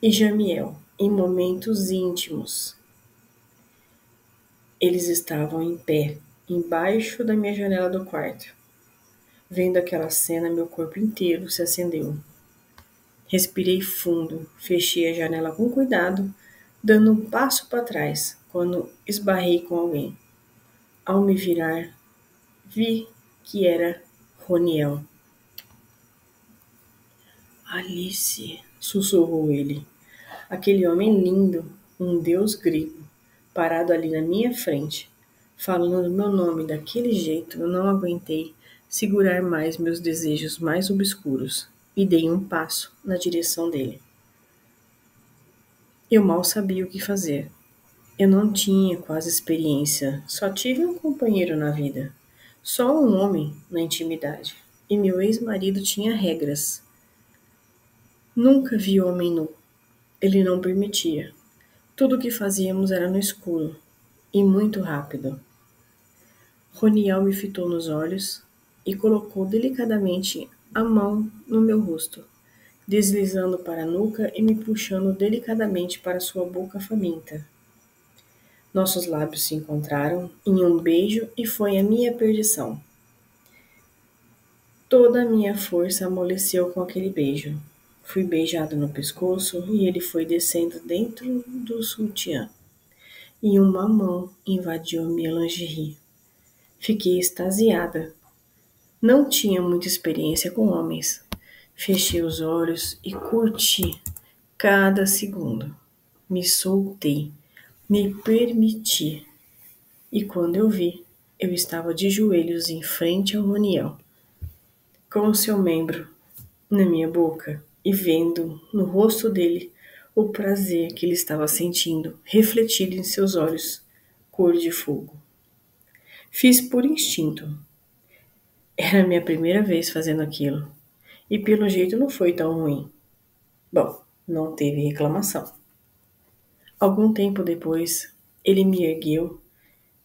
e Jamiel em momentos íntimos. Eles estavam em pé, embaixo da minha janela do quarto. Vendo aquela cena, meu corpo inteiro se acendeu. Respirei fundo, fechei a janela com cuidado, dando um passo para trás quando esbarrei com alguém. Ao me virar, vi que era Roniel. Alice, sussurrou ele. Aquele homem lindo, um deus grego, parado ali na minha frente, falando meu nome daquele jeito, eu não aguentei segurar mais meus desejos mais obscuros e dei um passo na direção dele. Eu mal sabia o que fazer. Eu não tinha quase experiência, só tive um companheiro na vida, só um homem na intimidade, e meu ex-marido tinha regras. Nunca vi homem nu, ele não permitia. Tudo o que fazíamos era no escuro e muito rápido. Roniel me fitou nos olhos e colocou delicadamente a mão no meu rosto, deslizando para a nuca e me puxando delicadamente para sua boca faminta. Nossos lábios se encontraram em um beijo e foi a minha perdição. Toda a minha força amoleceu com aquele beijo. Fui beijado no pescoço e ele foi descendo dentro do sutiã. E uma mão invadiu minha lingerie. Fiquei extasiada. Não tinha muita experiência com homens. Fechei os olhos e curti cada segundo. Me soltei, me permiti. E quando eu vi, eu estava de joelhos em frente ao Roniel, com o seu membro na minha boca e vendo no rosto dele o prazer que ele estava sentindo refletido em seus olhos, cor de fogo. Fiz por instinto. Era a minha primeira vez fazendo aquilo. E pelo jeito não foi tão ruim. Bom, não teve reclamação. Algum tempo depois, ele me ergueu,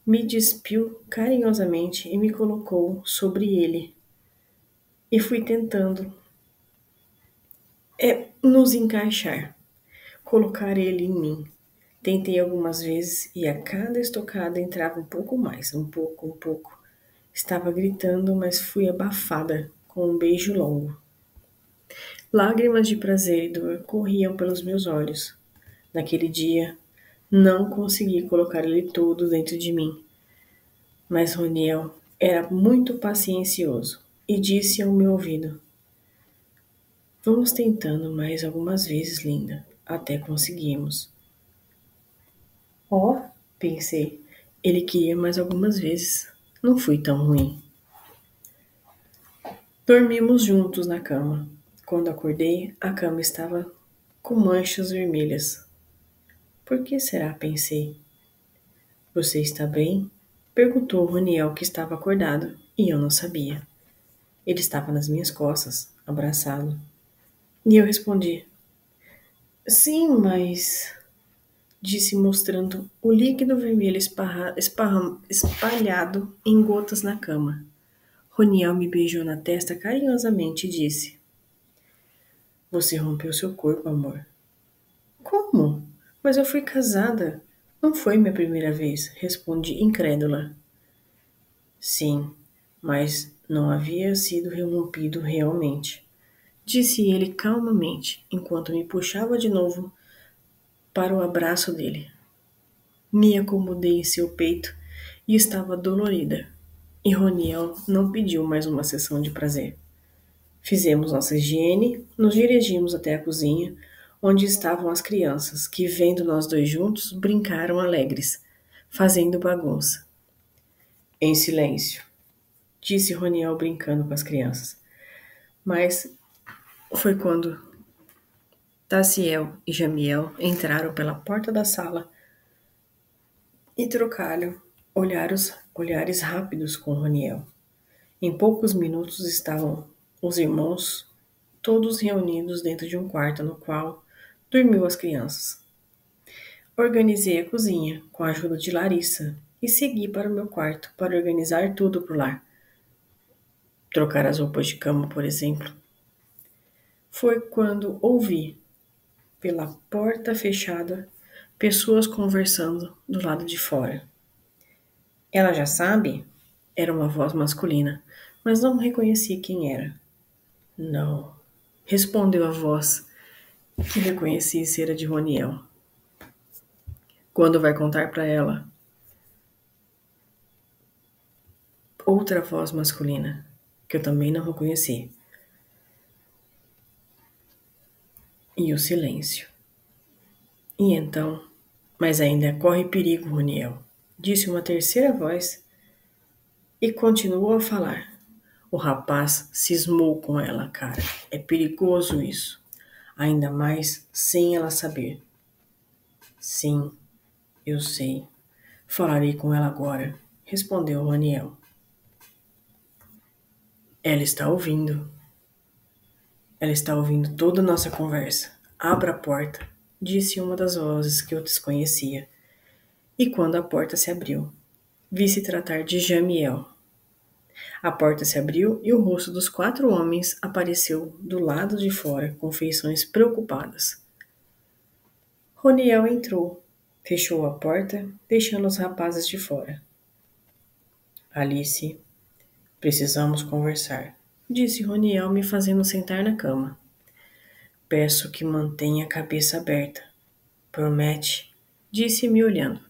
me despiu carinhosamente e me colocou sobre ele. E fui tentando nos encaixar, colocar ele em mim. Tentei algumas vezes e a cada estocada entrava um pouco mais, um pouco, um pouco. Estava gritando, mas fui abafada com um beijo longo. Lágrimas de prazer e dor corriam pelos meus olhos. Naquele dia, não consegui colocar ele todo dentro de mim, mas Roniel era muito paciencioso e disse ao meu ouvido: Vamos tentando mais algumas vezes, linda, até conseguirmos. Oh, pensei, ele queria mais algumas vezes. Não fui tão ruim. Dormimos juntos na cama. Quando acordei, a cama estava com manchas vermelhas. Por que será? Pensei. Você está bem? Perguntou Roniel, que estava acordado, e eu não sabia. Ele estava nas minhas costas, abraçado. E eu respondi: Sim, mas. Disse mostrando o líquido vermelho espalhado em gotas na cama. Roniel me beijou na testa carinhosamente e disse: Você rompeu seu corpo, amor. Como? Mas eu fui casada. Não foi minha primeira vez, respondi incrédula. Sim, mas não havia sido rompido realmente, disse ele calmamente, enquanto me puxava de novo para o abraço dele. Me acomodei em seu peito e estava dolorida. E Roniel não pediu mais uma sessão de prazer. Fizemos nossa higiene, nos dirigimos até a cozinha, onde estavam as crianças, que, vendo nós dois juntos, brincaram alegres, fazendo bagunça. Em silêncio, disse Roniel brincando com as crianças. Mas foi quando Taciel e Jamiel entraram pela porta da sala e trocaram olhares rápidos com Roniel. Em poucos minutos estavam os irmãos todos reunidos dentro de um quarto no qual dormiu as crianças. Organizei a cozinha com a ajuda de Larissa e segui para o meu quarto para organizar tudo por lá. Trocar as roupas de cama, por exemplo. Foi quando ouvi, pela porta fechada, pessoas conversando do lado de fora. Ela já sabe? Era uma voz masculina, mas não reconheci quem era. Não, respondeu a voz, que reconheci ser a de Roniel. Quando vai contar para ela? Outra voz masculina, que eu também não reconheci. E o silêncio. E então, mas ainda corre perigo, Roniel, disse uma terceira voz e continuou a falar. O rapaz cismou com ela, cara. É perigoso isso. Ainda mais sem ela saber. Sim, eu sei. Falarei com ela agora, respondeu Roniel. Ela está ouvindo. Ela está ouvindo toda a nossa conversa. Abra a porta, disse uma das vozes que eu desconhecia. E quando a porta se abriu, vi se tratar de Jamiel. A porta se abriu e o rosto dos 4 homens apareceu do lado de fora com feições preocupadas. Roniel entrou, fechou a porta, deixando os rapazes de fora. Alice, precisamos conversar, disse Roniel me fazendo sentar na cama. Peço que mantenha a cabeça aberta. Promete? Disse-me olhando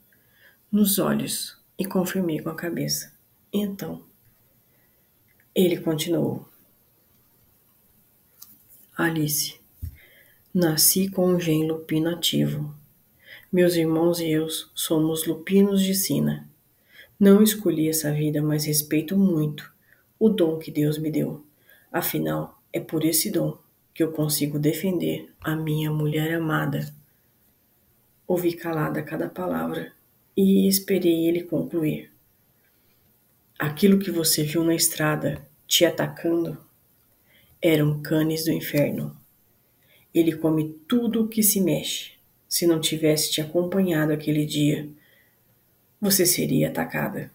nos olhos e confirmei com a cabeça. Então, ele continuou. Alice, nasci com um gene lupino ativo. Meus irmãos e eu somos lupinos de sina. Não escolhi essa vida, mas respeito muito o dom que Deus me deu. Afinal, é por esse dom que eu consigo defender a minha mulher amada. Ouvi calada cada palavra e esperei ele concluir. Aquilo que você viu na estrada, te atacando, eram cães do inferno. Ele come tudo o que se mexe. Se não tivesse te acompanhado aquele dia, você seria atacada.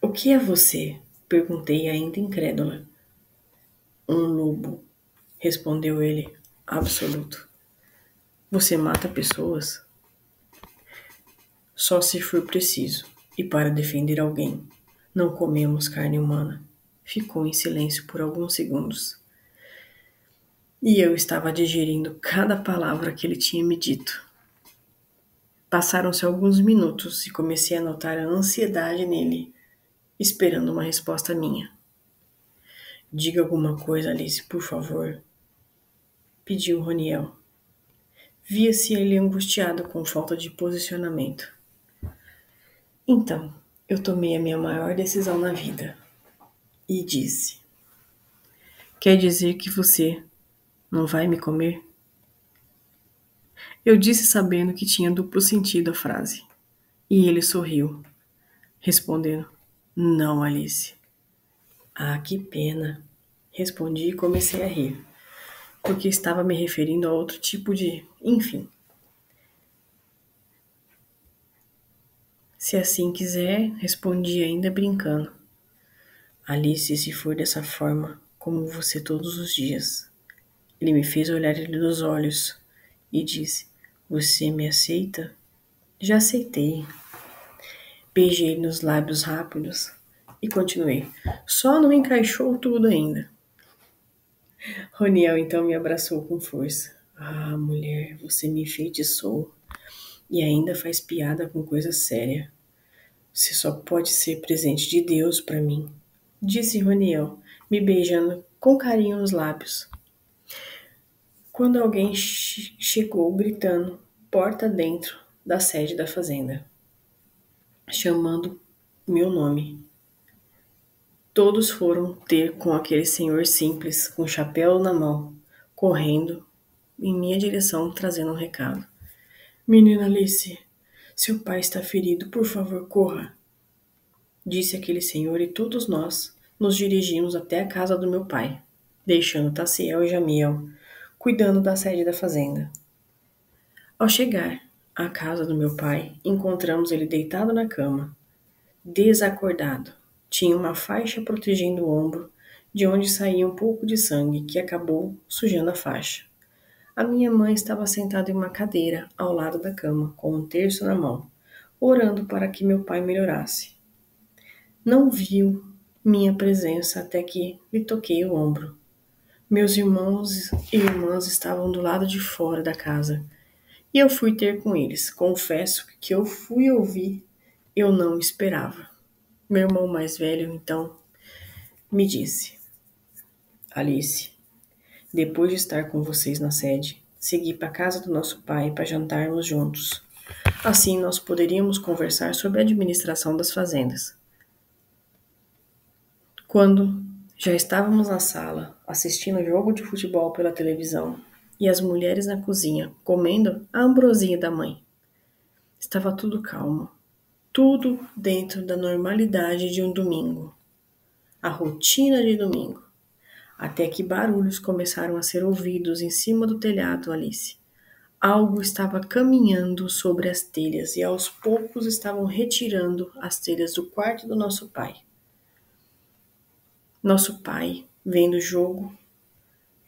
O que é você? Perguntei ainda incrédula. Um lobo, respondeu ele, absoluto. Você mata pessoas? Só se for preciso, e para defender alguém. Não comemos carne humana. Ficou em silêncio por alguns segundos. E eu estava digerindo cada palavra que ele tinha me dito. Passaram-se alguns minutos e comecei a notar a ansiedade nele, esperando uma resposta minha. Diga alguma coisa, Alice, por favor, pediu Roniel. Via-se ele angustiado com falta de posicionamento. Então, eu tomei a minha maior decisão na vida. E disse: Quer dizer que você não vai me comer? Eu disse sabendo que tinha duplo sentido a frase. E ele sorriu, respondendo: Não, Alice. Ah, que pena. Respondi e comecei a rir, porque estava me referindo a outro tipo de. Enfim. Se assim quiser, respondi ainda brincando. Alice, se for dessa forma, como você todos os dias. Ele me fez olhar ele nos olhos e disse: Você me aceita? Já aceitei. Beijei nos lábios rápidos e continuei. Só não encaixou tudo ainda. Roniel então me abraçou com força. Ah, mulher, você me enfeitiçou e ainda faz piada com coisa séria. Você só pode ser presente de Deus para mim, disse Roniel, me beijando com carinho nos lábios. Quando alguém chegou gritando, porta dentro da sede da fazenda, chamando meu nome. Todos foram ter com aquele senhor simples, com o chapéu na mão, correndo em minha direção, trazendo um recado. Menina Alice, seu pai está ferido, por favor, corra, disse aquele senhor e todos nós nos dirigimos até a casa do meu pai, deixando Taciel e Jamiel cuidando da sede da fazenda. Ao chegar à casa do meu pai, encontramos ele deitado na cama, desacordado. Tinha uma faixa protegendo o ombro, de onde saía um pouco de sangue que acabou sujando a faixa. A minha mãe estava sentada em uma cadeira ao lado da cama, com um terço na mão, orando para que meu pai melhorasse. Não viu minha presença até que lhe toquei o ombro. Meus irmãos e irmãs estavam do lado de fora da casa e eu fui ter com eles. Confesso que eu fui ouvir, eu não esperava. Meu irmão mais velho, então, me disse: Alice, depois de estar com vocês na sede, segui para a casa do nosso pai para jantarmos juntos. Assim nós poderíamos conversar sobre a administração das fazendas. Quando já estávamos na sala, assistindo jogo de futebol pela televisão, e as mulheres na cozinha, comendo a ambrosinha da mãe. Estava tudo calmo, tudo dentro da normalidade de um domingo, a rotina de domingo, até que barulhos começaram a ser ouvidos em cima do telhado, Alice. Algo estava caminhando sobre as telhas e aos poucos estavam retirando as telhas do quarto do nosso pai. Nosso pai, vendo o jogo,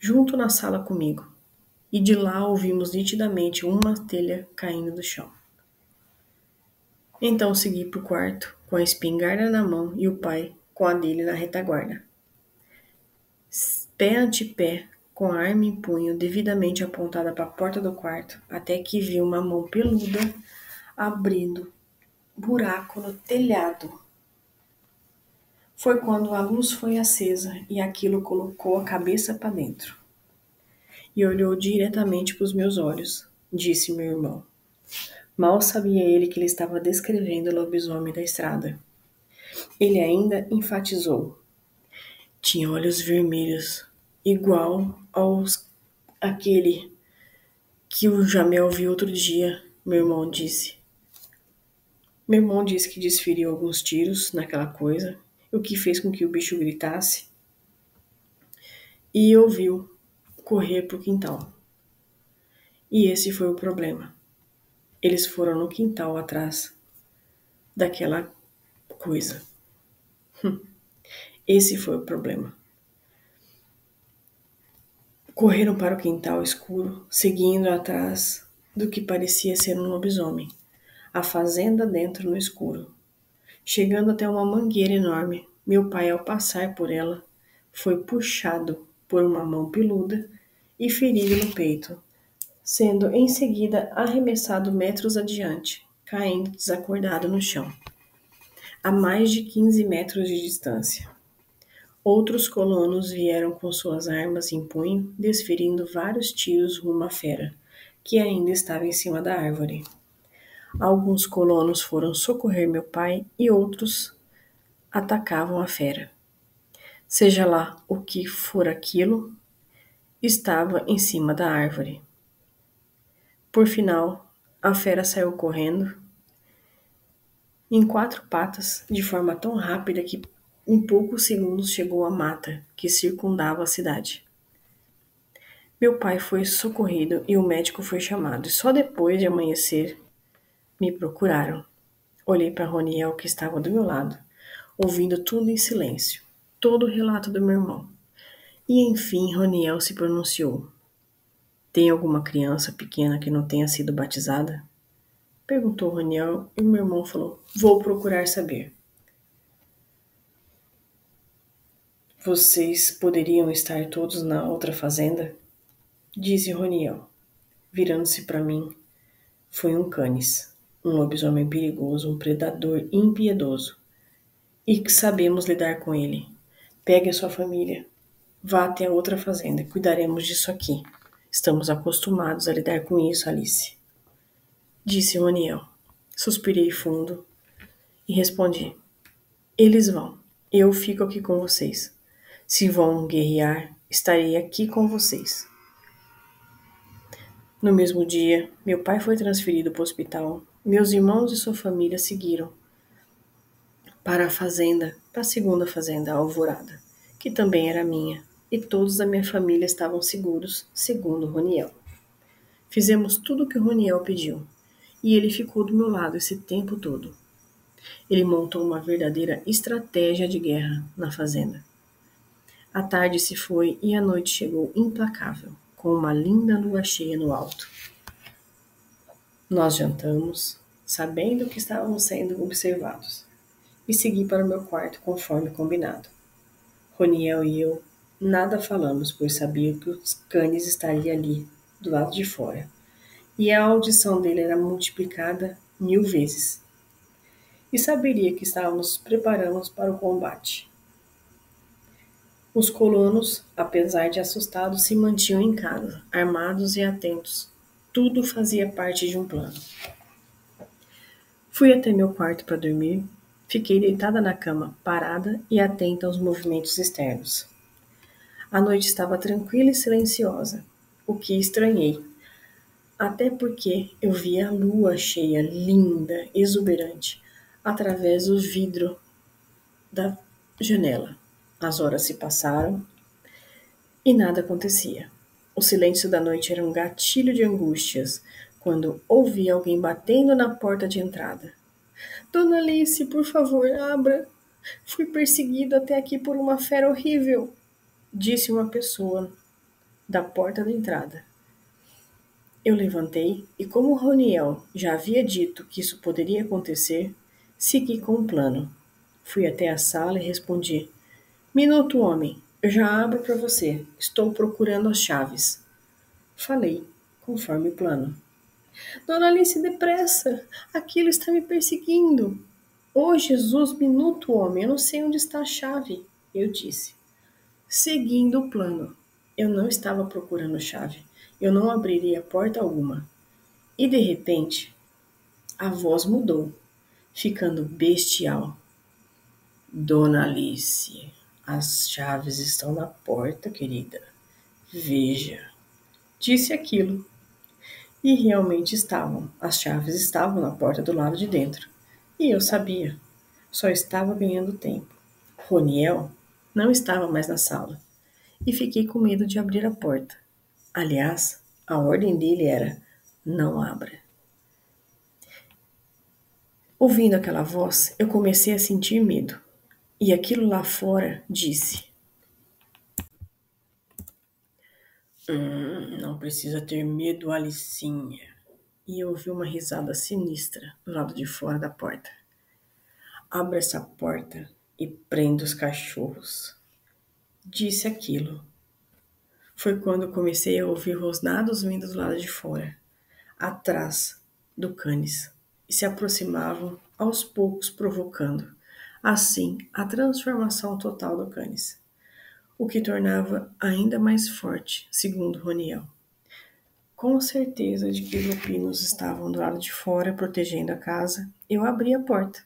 junto na sala comigo, e de lá ouvimos nitidamente uma telha caindo do chão. Então segui para o quarto, com a espingarda na mão e o pai com a dele na retaguarda. Pé ante pé, com a arma em punho devidamente apontada para a porta do quarto, até que vi uma mão peluda abrindo buraco no telhado. Foi quando a luz foi acesa e aquilo colocou a cabeça para dentro. E olhou diretamente para os meus olhos, disse meu irmão. Mal sabia ele que ele estava descrevendo o lobisomem da estrada. Ele ainda enfatizou. Tinha olhos vermelhos, igual aos aquele que o Jamel viu outro dia, meu irmão disse. Meu irmão disse que desferiu alguns tiros naquela coisa, o que fez com que o bicho gritasse e ouviu correr para o quintal. E esse foi o problema. Eles foram no quintal atrás daquela coisa. Esse foi o problema. Correram para o quintal escuro, seguindo atrás do que parecia ser um lobisomem. A fazenda dentro no escuro. Chegando até uma mangueira enorme, meu pai, ao passar por ela, foi puxado por uma mão peluda e ferido no peito, sendo em seguida arremessado metros adiante, caindo desacordado no chão, a mais de 15 metros de distância. Outros colonos vieram com suas armas em punho, desferindo vários tiros rumo à fera, que ainda estava em cima da árvore. Alguns colonos foram socorrer meu pai e outros atacavam a fera. Seja lá o que for aquilo, estava em cima da árvore. Por final, a fera saiu correndo em quatro patas de forma tão rápida que em poucos segundos chegou à mata que circundava a cidade. Meu pai foi socorrido e o médico foi chamado, e só depois de amanhecer me procuraram. Olhei para Roniel, que estava do meu lado, ouvindo tudo em silêncio, todo o relato do meu irmão. E enfim Roniel se pronunciou. Tem alguma criança pequena que não tenha sido batizada? Perguntou Roniel e meu irmão falou, vou procurar saber. Vocês poderiam estar todos na outra fazenda? Disse Roniel, virando-se para mim. Foi um canis, um lobisomem perigoso, um predador impiedoso. E que sabemos lidar com ele. Pegue a sua família. Vá até a outra fazenda. Cuidaremos disso aqui. Estamos acostumados a lidar com isso, Alice. Disse Roniel. Suspirei fundo e respondi. Eles vão. Eu fico aqui com vocês. Se vão guerrear, estarei aqui com vocês. No mesmo dia, meu pai foi transferido para o hospital. Meus irmãos e sua família seguiram para a fazenda, para a segunda fazenda, a Alvorada, que também era minha, e todos da minha família estavam seguros, segundo Roniel. Fizemos tudo o que Roniel pediu, e ele ficou do meu lado esse tempo todo. Ele montou uma verdadeira estratégia de guerra na fazenda. A tarde se foi e a noite chegou implacável, com uma linda lua cheia no alto. Nós jantamos, sabendo que estávamos sendo observados, e segui para o meu quarto conforme combinado. Roniel e eu nada falamos, pois sabia que os canes estariam ali, do lado de fora, e a audição dele era multiplicada 1000 vezes. E saberia que estávamos preparando para o combate. Os colonos, apesar de assustados, se mantinham em casa, armados e atentos. Tudo fazia parte de um plano. Fui até meu quarto para dormir. Fiquei deitada na cama, parada e atenta aos movimentos externos. A noite estava tranquila e silenciosa, o que estranhei, até porque eu via a lua cheia, linda, exuberante, através do vidro da janela. As horas se passaram e nada acontecia. O silêncio da noite era um gatilho de angústias quando ouvi alguém batendo na porta de entrada. Dona Alice, por favor, abra. Fui perseguido até aqui por uma fera horrível, disse uma pessoa da porta da entrada. Eu levantei e, como Roniel já havia dito que isso poderia acontecer, segui com o plano. Fui até a sala e respondi: Minuto, homem, eu já abro para você. Estou procurando as chaves. Falei, conforme o plano. Dona Alice, depressa! Aquilo está me perseguindo. Oh, Jesus, minuto, homem, eu não sei onde está a chave, eu disse. Seguindo o plano. Eu não estava procurando chave. Eu não abriria porta alguma. E de repente, a voz mudou, ficando bestial. Dona Alice, as chaves estão na porta, querida. Veja. Disse aquilo. E realmente estavam. As chaves estavam na porta do lado de dentro. E eu sabia. Só estava ganhando tempo. Roniel não estava mais na sala. E fiquei com medo de abrir a porta. Aliás, a ordem dele era: não abra. Ouvindo aquela voz, eu comecei a sentir medo. E aquilo lá fora disse: não precisa ter medo, Alicinha. E eu ouvi uma risada sinistra do lado de fora da porta. Abra essa porta e prenda os cachorros. Disse aquilo. Foi quando eu comecei a ouvir rosnados vindo do lado de fora, atrás do Canis, e se aproximavam aos poucos, provocando, assim, a transformação total do Canis, o que tornava ainda mais forte, segundo Roniel. Com certeza de que os lupinos estavam do lado de fora, protegendo a casa, eu abri a porta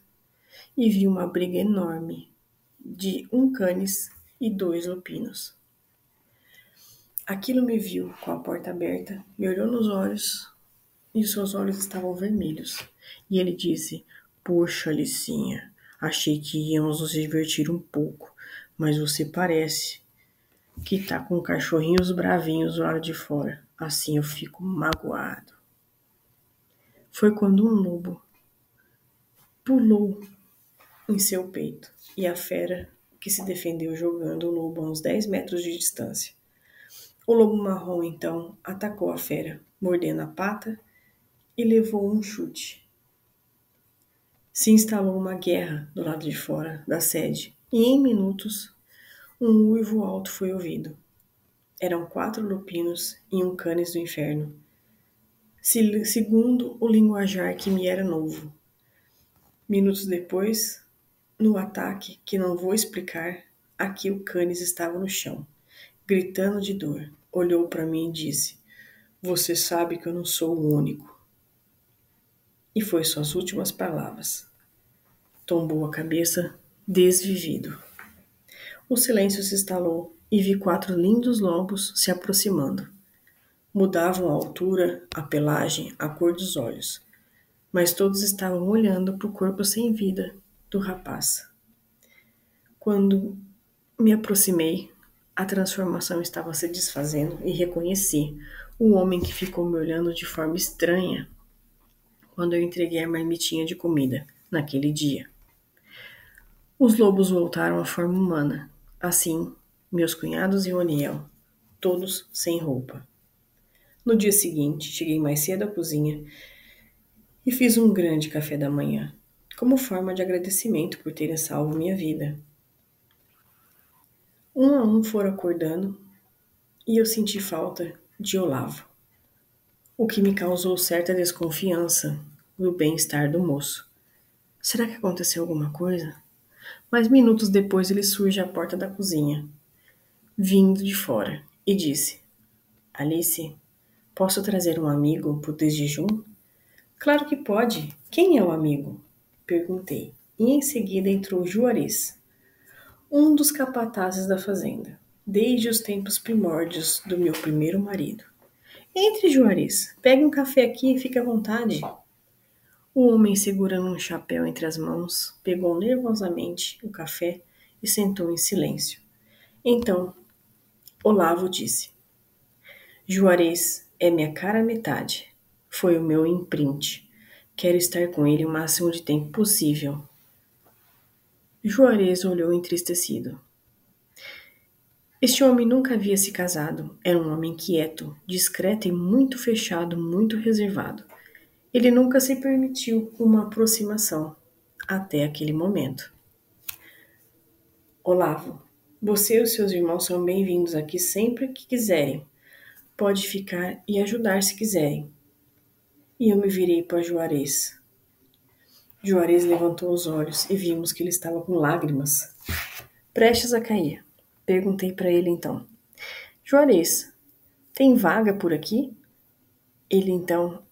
e vi uma briga enorme de um Canis e dois lupinos. Aquilo me viu com a porta aberta, me olhou nos olhos e seus olhos estavam vermelhos. E ele disse: Poxa, Alicinha, achei que íamos nos divertir um pouco, mas você parece que tá com cachorrinhos bravinhos do lado de fora. Assim eu fico magoado. Foi quando um lobo pulou em seu peito e a fera que se defendeu jogando o lobo a uns 10 metros de distância. O lobo marrom então atacou a fera, mordendo a pata e levou um chute. Se instalou uma guerra do lado de fora da sede e em minutos um uivo alto foi ouvido. Eram 4 lupinos e um Canis do inferno, segundo o linguajar que me era novo. Minutos depois, no ataque que não vou explicar, aqui o Canis estava no chão, gritando de dor. Olhou para mim e disse: Você sabe que eu não sou o único. E foi suas últimas palavras. Tombou a cabeça, desvivido. O silêncio se instalou e vi 4 lindos lobos se aproximando. Mudavam a altura, a pelagem, a cor dos olhos, mas todos estavam olhando para o corpo sem vida do rapaz. Quando me aproximei, a transformação estava se desfazendo e reconheci o homem que ficou me olhando de forma estranha quando eu entreguei a marmitinha de comida naquele dia. Os lobos voltaram à forma humana, assim, meus cunhados e Oniel, todos sem roupa. No dia seguinte, cheguei mais cedo à cozinha e fiz um grande café da manhã, como forma de agradecimento por terem salvo minha vida. Um a um foram acordando e eu senti falta de Olavo, o que me causou certa desconfiança do bem-estar do moço. Será que aconteceu alguma coisa? Mas minutos depois ele surge à porta da cozinha, vindo de fora, e disse: Alice, posso trazer um amigo pro desjejum? Claro que pode. Quem é o amigo? Perguntei. E em seguida entrou Juarez, um dos capatazes da fazenda, desde os tempos primórdios do meu primeiro marido. Entre, Juarez. Pegue um café aqui e fique à vontade. O homem, segurando um chapéu entre as mãos, pegou nervosamente o café e sentou em silêncio. Então, Olavo disse: Juarez é minha cara metade. Foi o meu imprint. Quero estar com ele o máximo de tempo possível. Juarez olhou entristecido. Este homem nunca havia se casado. Era um homem quieto, discreto e muito fechado, muito reservado. Ele nunca se permitiu uma aproximação, até aquele momento. Olavo, você e os seus irmãos são bem-vindos aqui sempre que quiserem. Pode ficar e ajudar se quiserem. E eu me virei para Juarez. Juarez levantou os olhos e vimos que ele estava com lágrimas, prestes a cair. Perguntei para ele então: Juarez, tem vaga por aqui? Ele então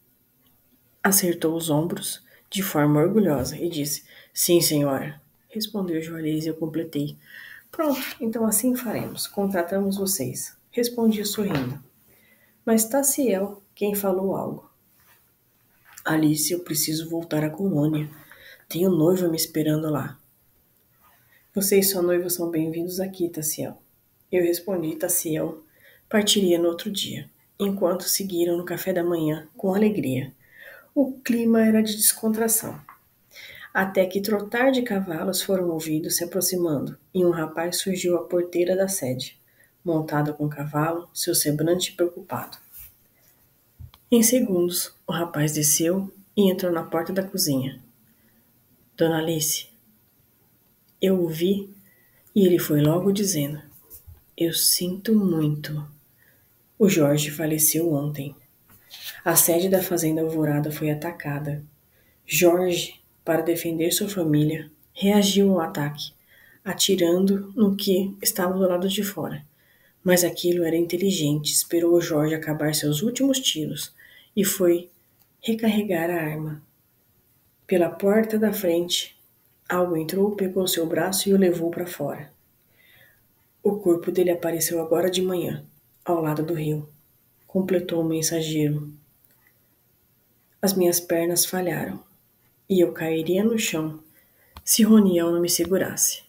acertou os ombros de forma orgulhosa e disse: Sim, senhora. Respondeu Juarez e eu completei: Pronto, então assim faremos. Contratamos vocês. Respondi sorrindo. Mas Taciel, quem falou algo. Alice, eu preciso voltar à colônia. Tenho noiva me esperando lá. Você e sua noiva são bem-vindos aqui, Taciel. Eu respondi, Taciel partiria no outro dia, enquanto seguiram no café da manhã com alegria. O clima era de descontração. Até que trotar de cavalos foram ouvidos se aproximando, e um rapaz surgiu à porteira da sede, montado com o cavalo, seu semblante preocupado. Em segundos, o rapaz desceu e entrou na porta da cozinha. Dona Alice, eu o vi e ele foi logo dizendo: Eu sinto muito. O Jorge faleceu ontem. A sede da fazenda Alvorada foi atacada. Jorge, para defender sua família, reagiu ao ataque, atirando no que estava do lado de fora. Mas aquilo era inteligente, esperou o Jorge acabar seus últimos tiros e foi recarregar a arma. Pela porta da frente, algo entrou, pegou seu braço e o levou para fora. O corpo dele apareceu agora de manhã, ao lado do rio. Completou o mensageiro. As minhas pernas falharam e eu cairia no chão se Roniel não me segurasse.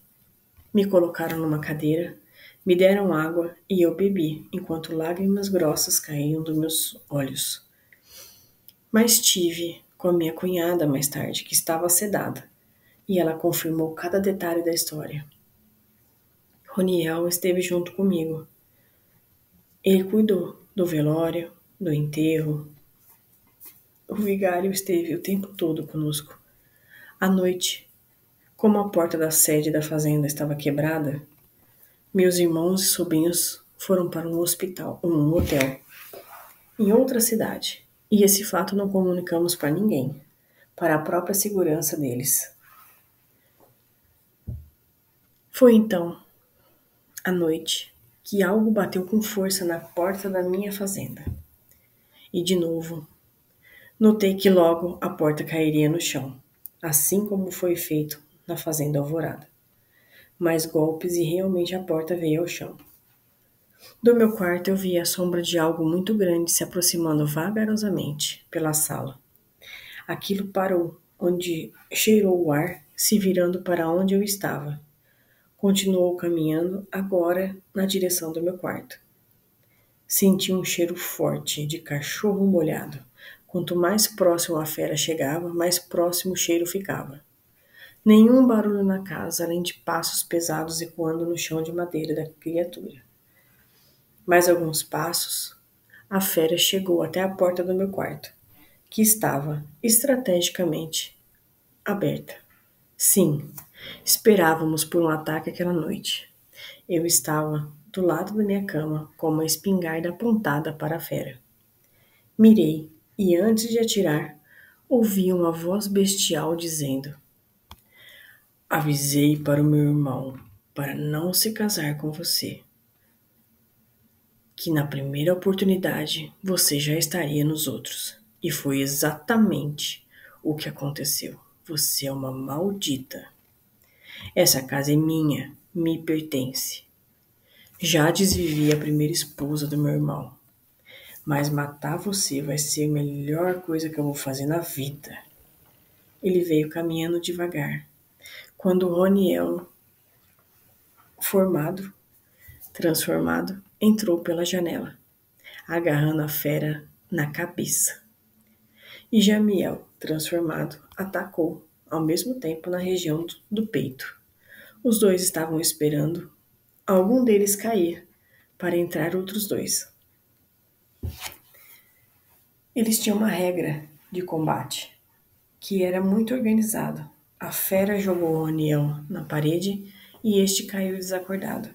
Me colocaram numa cadeira, me deram água e eu bebi, enquanto lágrimas grossas caíam dos meus olhos. Mas tive com a minha cunhada mais tarde, que estava sedada, e ela confirmou cada detalhe da história. Roniel esteve junto comigo. Ele cuidou do velório, do enterro. O vigário esteve o tempo todo conosco. À noite, como a porta da sede da fazenda estava quebrada, meus irmãos e sobrinhos foram para um hotel, em outra cidade. E esse fato não comunicamos para ninguém, para a própria segurança deles. Foi então, à noite, que algo bateu com força na porta da minha fazenda. E de novo, notei que logo a porta cairia no chão, assim como foi feito na fazenda Alvorada. Mais golpes e realmente a porta veio ao chão. Do meu quarto eu vi a sombra de algo muito grande se aproximando vagarosamente pela sala. Aquilo parou, onde cheirou o ar, se virando para onde eu estava. Continuou caminhando, agora na direção do meu quarto. Senti um cheiro forte de cachorro molhado. Quanto mais próximo a fera chegava, mais próximo o cheiro ficava. Nenhum barulho na casa, além de passos pesados ecoando no chão de madeira da criatura. Mais alguns passos, a fera chegou até a porta do meu quarto, que estava estrategicamente aberta. Sim, esperávamos por um ataque aquela noite. Eu estava do lado da minha cama com uma espingarda apontada para a fera. Mirei e, antes de atirar, ouvi uma voz bestial dizendo: Avisei para o meu irmão para não se casar com você, que na primeira oportunidade você já estaria nos outros. E foi exatamente o que aconteceu. Você é uma maldita. Essa casa é minha, me pertence. Já desvivi a primeira esposa do meu irmão, mas matar você vai ser a melhor coisa que eu vou fazer na vida. Ele veio caminhando devagar. Quando Roniel, transformado, entrou pela janela, agarrando a fera na cabeça. E Jamiel, transformado, atacou, ao mesmo tempo na região do peito. Os dois estavam esperando algum deles cair para entrar outros dois. Eles tinham uma regra de combate que era muito organizado. A fera jogou o Roniel na parede e este caiu desacordado,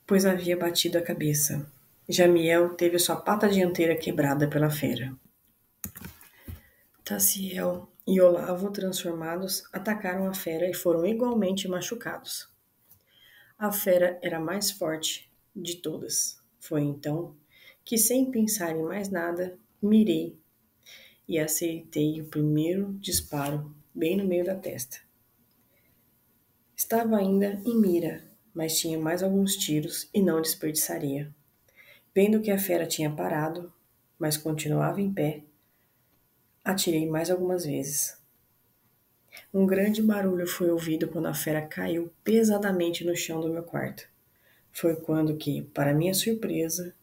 pois havia batido a cabeça. Jamiel teve sua pata dianteira quebrada pela fera. Taciel e Olavo, transformados, atacaram a fera e foram igualmente machucados. A fera era a mais forte de todas. Foi então que, sem pensar em mais nada, mirei e acertei o primeiro disparo bem no meio da testa. Estava ainda em mira, mas tinha mais alguns tiros e não desperdiçaria. Vendo que a fera tinha parado, mas continuava em pé, atirei mais algumas vezes. Um grande barulho foi ouvido quando a fera caiu pesadamente no chão do meu quarto. Foi quando que, para minha surpresa,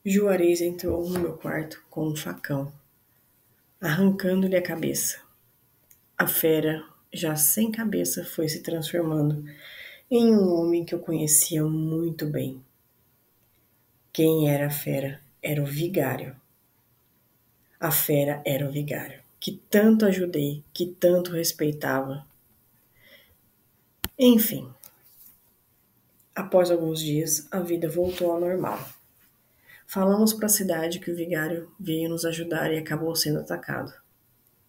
Juarez entrou no meu quarto com um facão, arrancando-lhe a cabeça. A fera, já sem cabeça, foi se transformando em um homem que eu conhecia muito bem. Quem era a fera? Era o vigário. A fera era o vigário, que tanto ajudei, que tanto respeitava. Enfim, após alguns dias, a vida voltou ao normal. Falamos para a cidade que o vigário veio nos ajudar e acabou sendo atacado.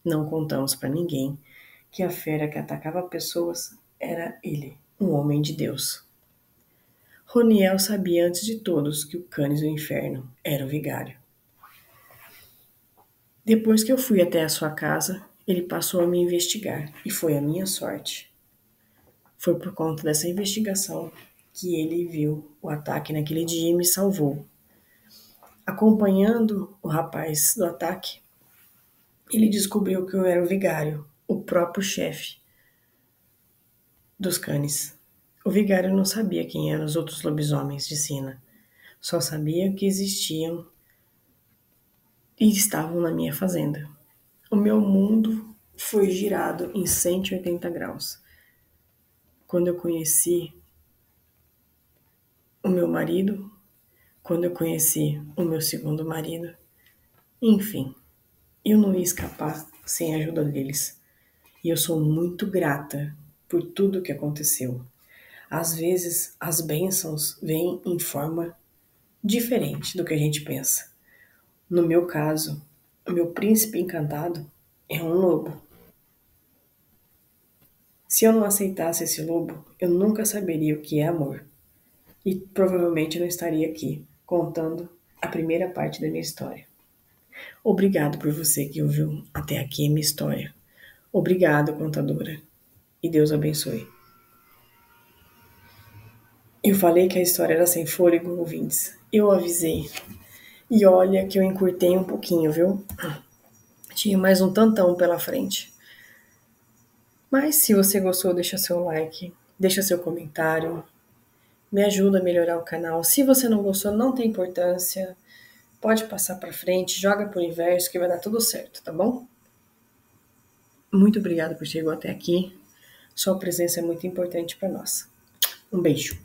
Não contamos para ninguém que a fera que atacava pessoas era ele, um homem de Deus. Roniel sabia antes de todos que o Canis do Inferno era o vigário. Depois que eu fui até a sua casa, ele passou a me investigar e foi a minha sorte. Foi por conta dessa investigação que ele viu o ataque naquele dia e me salvou. Acompanhando o rapaz do ataque, ele descobriu que eu era o vigário, o próprio chefe dos Canis. O vigário não sabia quem eram os outros lobisomens de Sina, só sabia que existiam e estavam na minha fazenda. O meu mundo foi girado em 180 graus. Quando eu conheci o meu marido, quando eu conheci o meu segundo marido, enfim, eu não ia escapar sem a ajuda deles. E eu sou muito grata por tudo que aconteceu. Às vezes, as bênçãos vêm em forma diferente do que a gente pensa. No meu caso, o meu príncipe encantado é um lobo. Se eu não aceitasse esse lobo, eu nunca saberia o que é amor. E provavelmente não estaria aqui, contando a primeira parte da minha história. Obrigado por você que ouviu até aqui a minha história. Obrigado, contadora. E Deus abençoe. Eu falei que a história era sem fôlego, ouvintes. Eu avisei. E olha que eu encurtei um pouquinho, viu? Tinha mais um tantão pela frente. Mas se você gostou, deixa seu like, deixa seu comentário, me ajuda a melhorar o canal. Se você não gostou, não tem importância. Pode passar para frente, joga pro universo que vai dar tudo certo, tá bom? Muito obrigada por chegar até aqui. Sua presença é muito importante para nós. Um beijo.